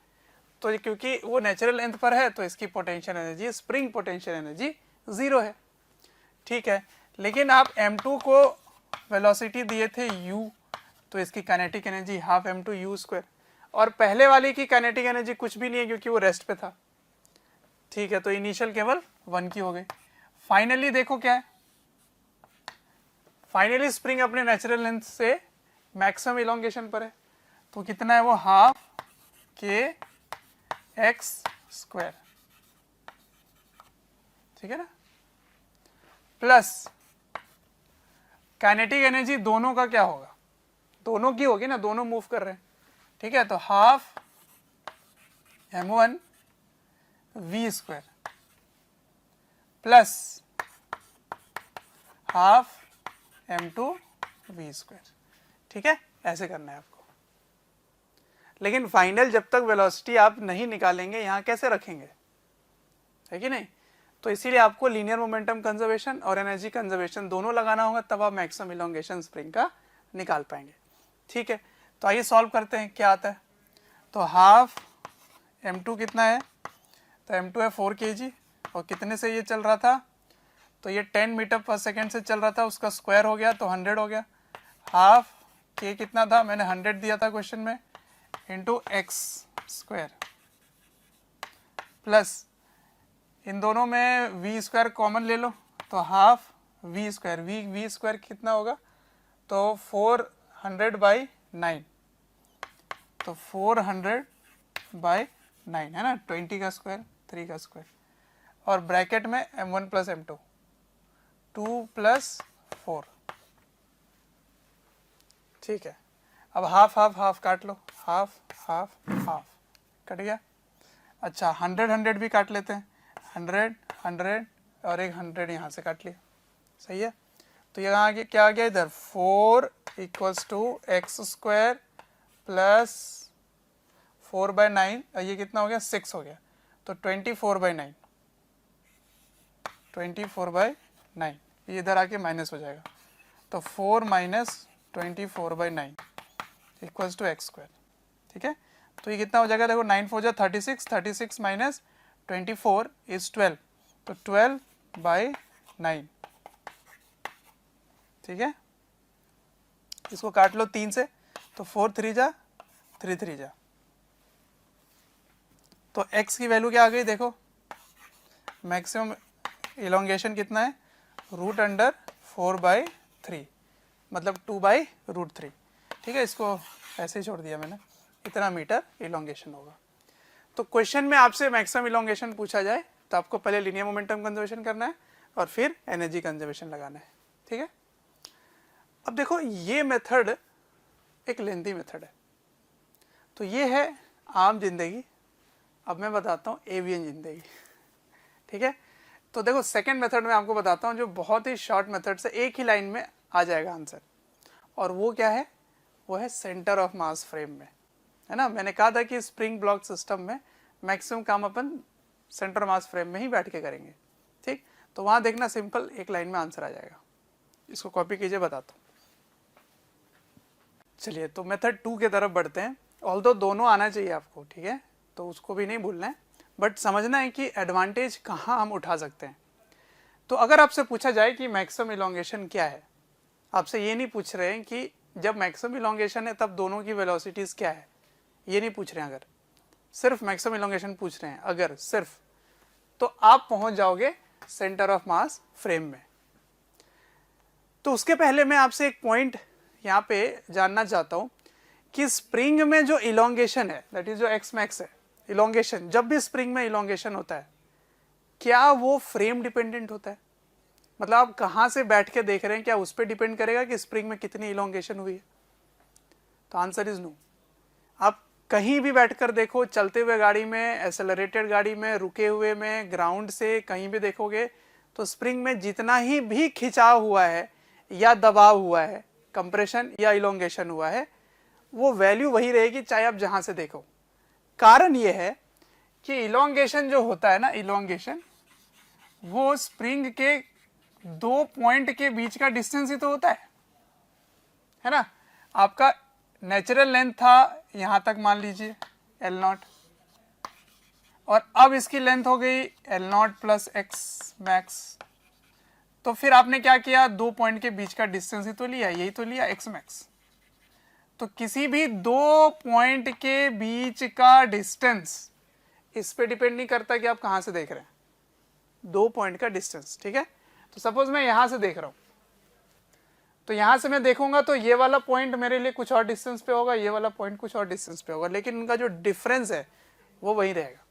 Speaker 1: तो क्योंकि वो नेचुरल लेंथ पर है तो इसकी potential energy, spring potential energy 0 है, ठीक है। लेकिन आप m2 को वेलोसिटी दिए थे u, तो इसकी kinetic energy half m2 u², और पहले वाले की काइनेटिक एनर्जी कुछ भी नहीं है क्योंकि वो रेस्ट पे था, ठीक है। तो इनिशियल केवल 1 की हो गई। फाइनली देखो क्या है, फाइनली स्प्रिंग अपने नेचुरल लेंथ से मैक्सिमम इलोंगेशन पर है, तो कितना है वो हाफ k x², ठीक है ना, प्लस काइनेटिक एनर्जी दोनों का क्या होगा, दोनों की होगी ना, दोनों मूव कर रहे हैं, ठीक है। तो half m1 v² plus half m2 v², ठीक है। ऐसे करना है आपको। लेकिन फाइनल जब तक वेलोसिटी आप नहीं निकालेंगे यहाँ कैसे रखेंगे, है कि नहीं। तो इसीलिए आपको लीनियर मोमेंटम कंजर्वेशन और एनर्जी कंजर्वेशन दोनों लगाना होगा, तब आप मैक्सिमम इलोंगेशन स्प्रिंग का निकाल पाएंगे, ठीक है। तो आइए सॉल्व करते हैं क्या आता है। तो हाफ m2 कितना है, तो m2 है 4 kg, और कितने से ये चल रहा था, तो ये 10 मीटर पर सेकेंड से चल रहा था, उसका स्क्वायर हो गया तो 100 हो गया। हाफ के कितना था, मैंने 100 दिया था क्वेश्चन में, इंटू एक्स स्क्वायर प्लस इन दोनों में वी स्क्वायर कॉमन ले लो तो half v square, v square कितना होगा, तो 400/9, तो 400/9 है ना, 20 का स्क्वायर 3 का स्क्वायर, और ब्रैकेट में m1 प्लस m2 2 + 4, ठीक है। अब हाफ हाफ हाफ काट लो, हाफ हाफ हाफ कट गया। अच्छा 100 भी काट लेते हैं, 100 100 और एक 100 यहाँ से काट लिया, सही है। तो यहाँ आगे क्या आ गया, इधर 4 = x² प्लस 4/9, ये कितना हो गया, 6 हो गया, तो 24/9, 24/9 ये इधर आके माइनस हो जाएगा, तो 4 - 24/9 = x², ठीक है। तो ये कितना हो जाएगा, देखो 9 4 36, 36 - 24 = 12, तो 12/9, ठीक है। इसको काट लो 3 से, तो 4 3 जा 3 3 जा, तो x की वैल्यू क्या आ गई, देखो मैक्सिमम इलोंगेशन कितना है, √4/3 मतलब 2/√3, ठीक है। इसको ऐसे ही छोड़ दिया मैंने, इतना मीटर इलोंगेशन होगा। तो क्वेश्चन में आपसे मैक्सिमम इलोंगेशन पूछा जाए तो आपको पहले लीनियर मोमेंटम कंजर्वेशन करना है और फिर एनर्जी कंजर्वेशन लगाना है, ठीक है। अब देखो ये मेथड एक लेंथी मेथड है, तो ये है आम जिंदगी, अब मैं बताता हूँ एवियन जिंदगी, ठीक है। तो देखो सेकंड मेथड में आपको बताता हूँ जो बहुत ही शॉर्ट मेथड से एक ही लाइन में आ जाएगा आंसर, और वो क्या है, वो है सेंटर ऑफ मास फ्रेम में, है ना। मैंने कहा था कि स्प्रिंग ब्लॉक सिस्टम में मैक्सिमम काम अपन सेंटर मास फ्रेम में ही बैठ के करेंगे, ठीक। तो वहाँ देखना सिंपल एक लाइन में आंसर आ जाएगा, इसको कॉपी कीजिए, बताता हूँ। चलिए तो मेथड 2 की तरफ बढ़ते हैं, ऑल्दो दोनों आना चाहिए आपको, ठीक है, तो उसको भी नहीं भूलना है, बट समझना है कि एडवांटेज कहाँ हम उठा सकते हैं। तो अगर आपसे पूछा जाए कि मैक्सिमम इलोंगेशन क्या है, आपसे ये नहीं पूछ रहे हैं कि जब मैक्सिमम इलोंगेशन है तब दोनों की वेलोसिटीज़ क्या है, ये नहीं पूछ रहे हैं। अगर सिर्फ मैक्सिमम इलोंगेशन पूछ रहे हैं अगर सिर्फ, तो आप पहुंच जाओगे सेंटर ऑफ मास फ्रेम में। तो उसके पहले मैं आपसे एक पॉइंट यहाँ पे जानना चाहता हूँ कि स्प्रिंग में जो इलोंगेशन है, दैट इज जो एक्स मैक्स है, इलोंगेशन जब भी स्प्रिंग में इलोंगेशन होता है, क्या वो फ्रेम डिपेंडेंट होता है, मतलब आप कहाँ से बैठ के देख रहे हैं, क्या उस पर डिपेंड करेगा कि स्प्रिंग में कितनी इलोंगेशन हुई है, तो आंसर इज नो। आप कहीं भी बैठकर देखो, चलते हुए गाड़ी में, एक्सेलरेटेड गाड़ी में, रुके हुए में, ग्राउंड से कहीं भी देखोगे, तो स्प्रिंग में जितना ही भी खिंचाव हुआ है या दबाव हुआ है, कंप्रेशन या इलोंगेशन हुआ है, वो वैल्यू वही रहेगी चाहे आप जहां से देखो। कारण ये है कि इलोंगेशन जो होता है ना, इलोंगेशन वो स्प्रिंग के 2 पॉइंट के बीच का डिस्टेंस ही तो होता है ना। आपका नेचुरल लेंथ था यहां तक, मान लीजिए L0, और अब इसकी लेंथ हो गई L0 + x मैक्स, तो फिर आपने क्या किया, 2 पॉइंट के बीच का डिस्टेंस ही तो लिया, यही तो लिया x मैक्स। तो किसी भी 2 पॉइंट के बीच का डिस्टेंस इस पे डिपेंड नहीं करता कि आप कहां से देख रहे हैं, 2 पॉइंट का डिस्टेंस, ठीक है। तो सपोज मैं यहां से देख रहा हूं, तो यहां से मैं देखूंगा तो ये वाला पॉइंट मेरे लिए कुछ और डिस्टेंस पे होगा, ये वाला पॉइंट कुछ और डिस्टेंस पे होगा, लेकिन उनका जो डिफरेंस है वो वही रहेगा,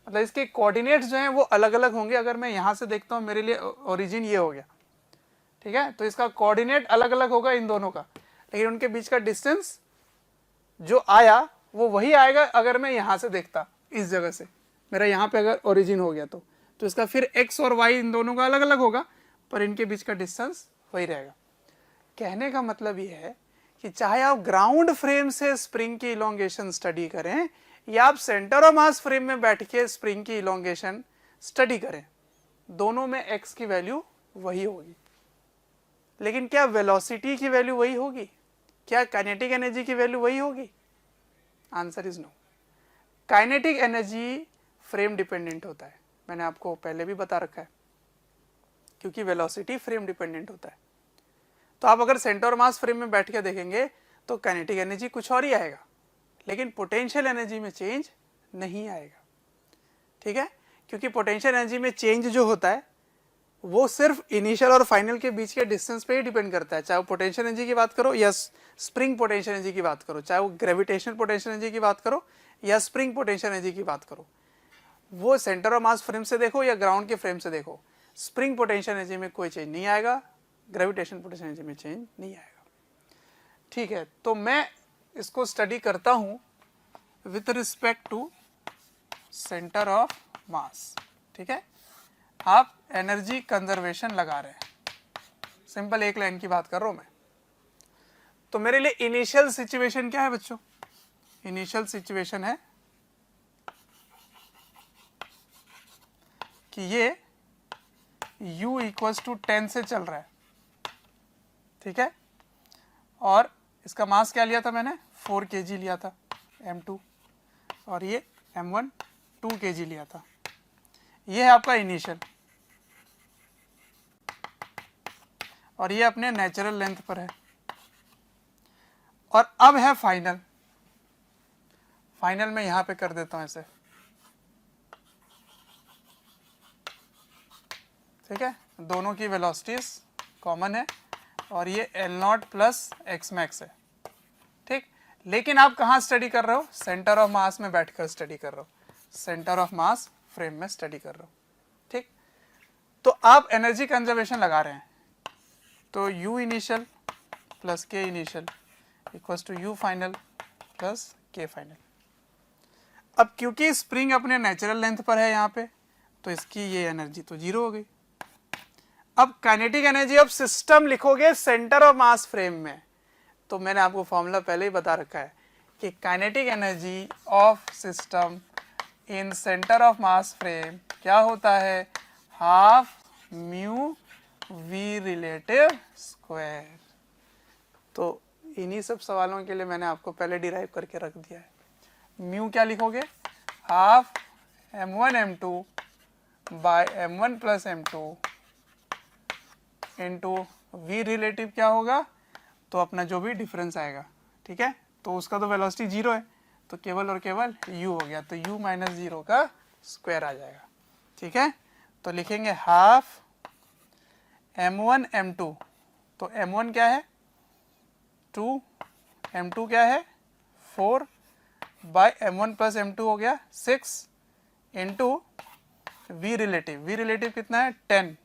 Speaker 1: मतलब इसके कोऑर्डिनेट्स जो हैं वो अलग अलग होंगे। अगर मैं यहां से देखता हूं, मेरे लिए ओरिजिन ये हो गया, ठीक है, तो इसका कोऑर्डिनेट अलग अलग होगा इन दोनों का, लेकिन उनके बीच का डिस्टेंस जो आया वो वही आएगा। अगर मैं यहां से देखता, इस जगह से मेरा यहाँ पे अगर ओरिजिन हो गया तो इसका फिर x और y इन दोनों का अलग अलग होगा, पर इनके बीच का डिस्टेंस वही रहेगा। कहने का मतलब ये है कि चाहे आप ग्राउंड फ्रेम से स्प्रिंग की इलोंगेशन स्टडी करें या आप सेंटर ऑफ मास फ्रेम में बैठ के स्प्रिंग की इलोंगेशन स्टडी करें, दोनों में x की वैल्यू वही होगी। लेकिन क्या वेलोसिटी की वैल्यू वही होगी, क्या काइनेटिक एनर्जी की वैल्यू वही होगी, answer is no. Kinetic energy frame dependent होता है, मैंने आपको पहले भी बता रखा है। क्योंकि वेलोसिटी फ्रेम डिपेंडेंट होता है। तो आप अगर सेंटर ऑफ मास फ्रेम में बैठ के देखेंगे तो काइनेटिक एनर्जी कुछ और ही आएगा, लेकिन पोटेंशियल एनर्जी में चेंज नहीं आएगा। ठीक है, क्योंकि पोटेंशियल एनर्जी में चेंज जो होता है वो सिर्फ इनिशियल और फाइनल के बीच के डिस्टेंस पे ही डिपेंड करता है, चाहे वो पोटेंशियल एनर्जी की बात करो या स्प्रिंग पोटेंशियल एनर्जी की बात करो, चाहे वो ग्रेविटेशनल पोटेंशियल एनर्जी की बात करो या स्प्रिंग पोटेंशियल एनर्जी की बात करो। वो सेंटर ऑफ मास फ्रेम से देखो या ग्राउंड के फ्रेम से देखो, स्प्रिंग पोटेंशियल एनर्जी में कोई चेंज नहीं आएगा, ग्रेविटेशन पोटेंशियल एनर्जी में चेंज नहीं आएगा। ठीक है, तो मैं इसको स्टडी करता हूं with respect to centre of mass. ठीक है, आप एनर्जी कंजर्वेशन लगा रहे हैं, सिंपल एक लाइन की बात कर रहा हूं मैं। तो मेरे लिए इनिशियल सिचुएशन क्या है बच्चों? इनिशियल सिचुएशन है कि ये u इक्वल्स टू 10 से चल रहा है। ठीक है, और इसका मास क्या लिया था मैंने? 4 kg लिया था m2, और ये m1 2 kg लिया था। ये है आपका इनिशियल, और ये अपने नेचुरल लेंथ पर है। और अब है फाइनल। फाइनल में यहां पे कर देता हूं ऐसे। ठीक है, दोनों की वेलोसिटीज कॉमन है और ये L0 प्लस एक्स मैक्स है। ठीक, लेकिन आप कहाँ स्टडी कर रहे हो? सेंटर ऑफ मास में बैठकर स्टडी कर रहे हो, सेंटर ऑफ मास फ्रेम में स्टडी कर रहे हो। ठीक, तो आप एनर्जी कंजर्वेशन लगा रहे हैं, तो U initial plus K initial equals to U final plus K final. अब क्योंकि स्प्रिंग अपने नेचुरल लेंथ पर है यहाँ पे, तो इसकी ये एनर्जी तो जीरो हो गई। अब काइनेटिक एनर्जी ऑफ सिस्टम लिखोगे सेंटर ऑफ मास फ्रेम में, तो मैंने आपको फॉर्मूला पहले ही बता रखा है कि kinetic energy of system in centre of mass frame क्या होता है? Half mu v relative square. तो इन्हीं सब सवालों के लिए मैंने आपको पहले डिराइव करके रख दिया है। म्यू क्या लिखोगे? Half m1 m2 by m1 plus m2 into v relative क्या होगा? तो अपना जो भी डिफरेंस आएगा। ठीक है, तो उसका तो वेलोसिटी जीरो है, तो केवल और केवल u हो गया, तो u माइनस जीरो का स्क्वायर आ जाएगा। ठीक है, तो लिखेंगे हाफ m1 m2, तो m1 क्या है? 2, m2 क्या है? 4 बाय m1 प्लस m2 हो गया 6 इंटू वी रिलेटिव कितना है? 10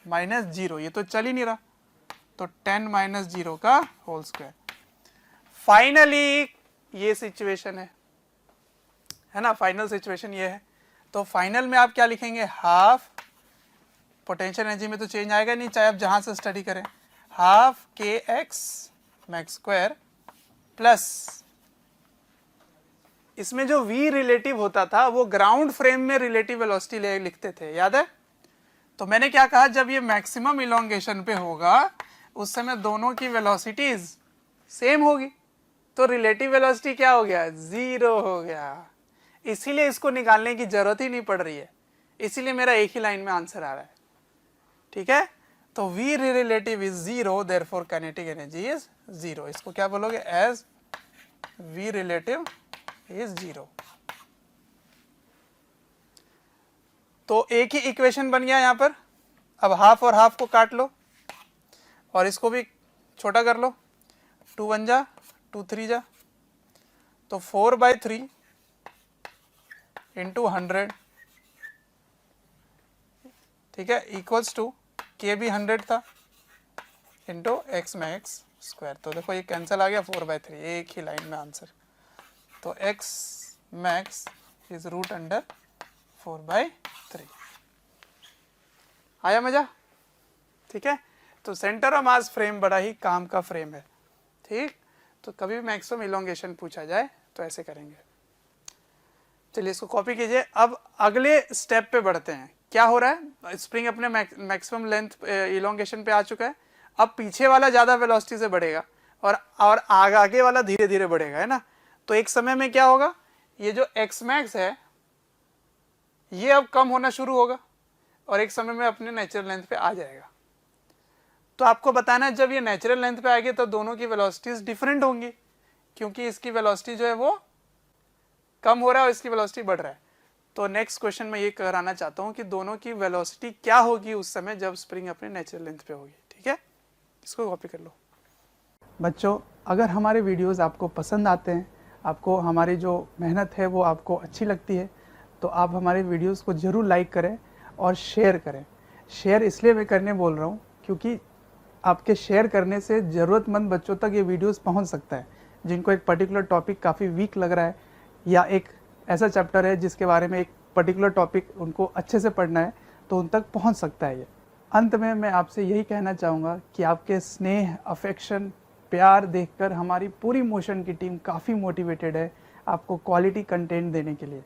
Speaker 1: माइनस जीरो, ये तो चल ही नहीं रहा, तो 10 माइनस जीरो का होल स्क्वायर। फाइनली ये सिचुएशन है ना, फाइनल सिचुएशन ये है। तो फाइनल में आप क्या लिखेंगे? हाफ, पोटेंशियल एनर्जी में तो चेंज आएगा नहीं चाहे आप जहां से स्टडी करें, हाफ के एक्स मैक्स स्क्वायर प्लस, इसमें जो v रिलेटिव होता था वो ग्राउंड फ्रेम में रिलेटिव वेलोसिटी लिखते थे, याद है? तो मैंने क्या कहा, जब ये मैक्सिमम इलोंगेशन पे होगा उस समय दोनों की वेलोसिटीज सेम होगी, तो रिलेटिव वेलोसिटी क्या हो गया? जीरो हो गया। इसीलिए इसको निकालने की जरूरत ही नहीं पड़ रही है, इसीलिए मेरा एक ही लाइन में आंसर आ रहा है। ठीक है, तो v relative is zero, therefore kinetic energy is zero. इसको क्या बोलोगे? As v relative is zero. तो एक ही इक्वेशन बन गया यहां पर। अब हाफ और हाफ को काट लो और इसको भी छोटा कर लो, 2 1 जा 2 3 जा, तो 4/3 इंटू 100, ठीक है, इक्वल्स टू के भी 100 था इंटू एक्स मैक्स स्क्वायर। तो देखो ये कैंसिल आ गया, 4/3, एक ही लाइन में आंसर। तो x max is root under 4/3। आया मजा? ठीक है, तो सेंटर ऑफ मास फ्रेम बड़ा ही काम का फ्रेम है। ठीक, तो कभी भी मैक्सिमम इलोंगेशन पूछा जाए तो ऐसे करेंगे। चलिए इसको कॉपी कीजिए। अब अगले स्टेप पे बढ़ते हैं। क्या हो रहा है? स्प्रिंग अपने मैक्सिमम लेंथ इलोंगेशन पे आ चुका है। अब पीछे वाला ज्यादा वेलोसिटी से बढ़ेगा और आगे वाला धीरे धीरे बढ़ेगा, है ना? तो एक समय में क्या होगा, ये जो एक्स मैक्स है ये अब कम होना शुरू होगा और एक समय में अपने नेचुरल लेंथ पे आ जाएगा। तो आपको बताना है जब ये नेचुरल लेंथ पे आएगी तो दोनों की वेलोसिटीज डिफरेंट होंगी, क्योंकि इसकी वेलोसिटी जो है वो कम हो रहा है और इसकी वेलोसिटी बढ़ रहा है। तो नेक्स्ट क्वेश्चन मैं ये कराना चाहता हूँ कि दोनों की वेलोसिटी क्या होगी उस समय जब स्प्रिंग अपने नेचुरल लेंथ पे होगी। ठीक है, इसको कॉपी कर लो। बच्चों, अगर हमारे वीडियोस आपको पसंद आते हैं, आपको हमारी जो मेहनत है वो आपको अच्छी लगती है, तो आप हमारे वीडियोस को ज़रूर लाइक करें और शेयर करें। शेयर इसलिए मैं करने बोल रहा हूँ क्योंकि आपके शेयर करने से ज़रूरतमंद बच्चों तक ये वीडियोस पहुँच सकता है, जिनको एक पर्टिकुलर टॉपिक काफ़ी वीक लग रहा है या एक ऐसा चैप्टर है जिसके बारे में एक पर्टिकुलर टॉपिक उनको अच्छे से पढ़ना है, तो उन तक पहुँच सकता है ये। अंत में मैं आपसे यही कहना चाहूँगा कि आपके स्नेह, अफेक्शन, प्यार देखकर हमारी पूरी मोशन की टीम काफ़ी मोटिवेटेड है आपको क्वालिटी कंटेंट देने के लिए।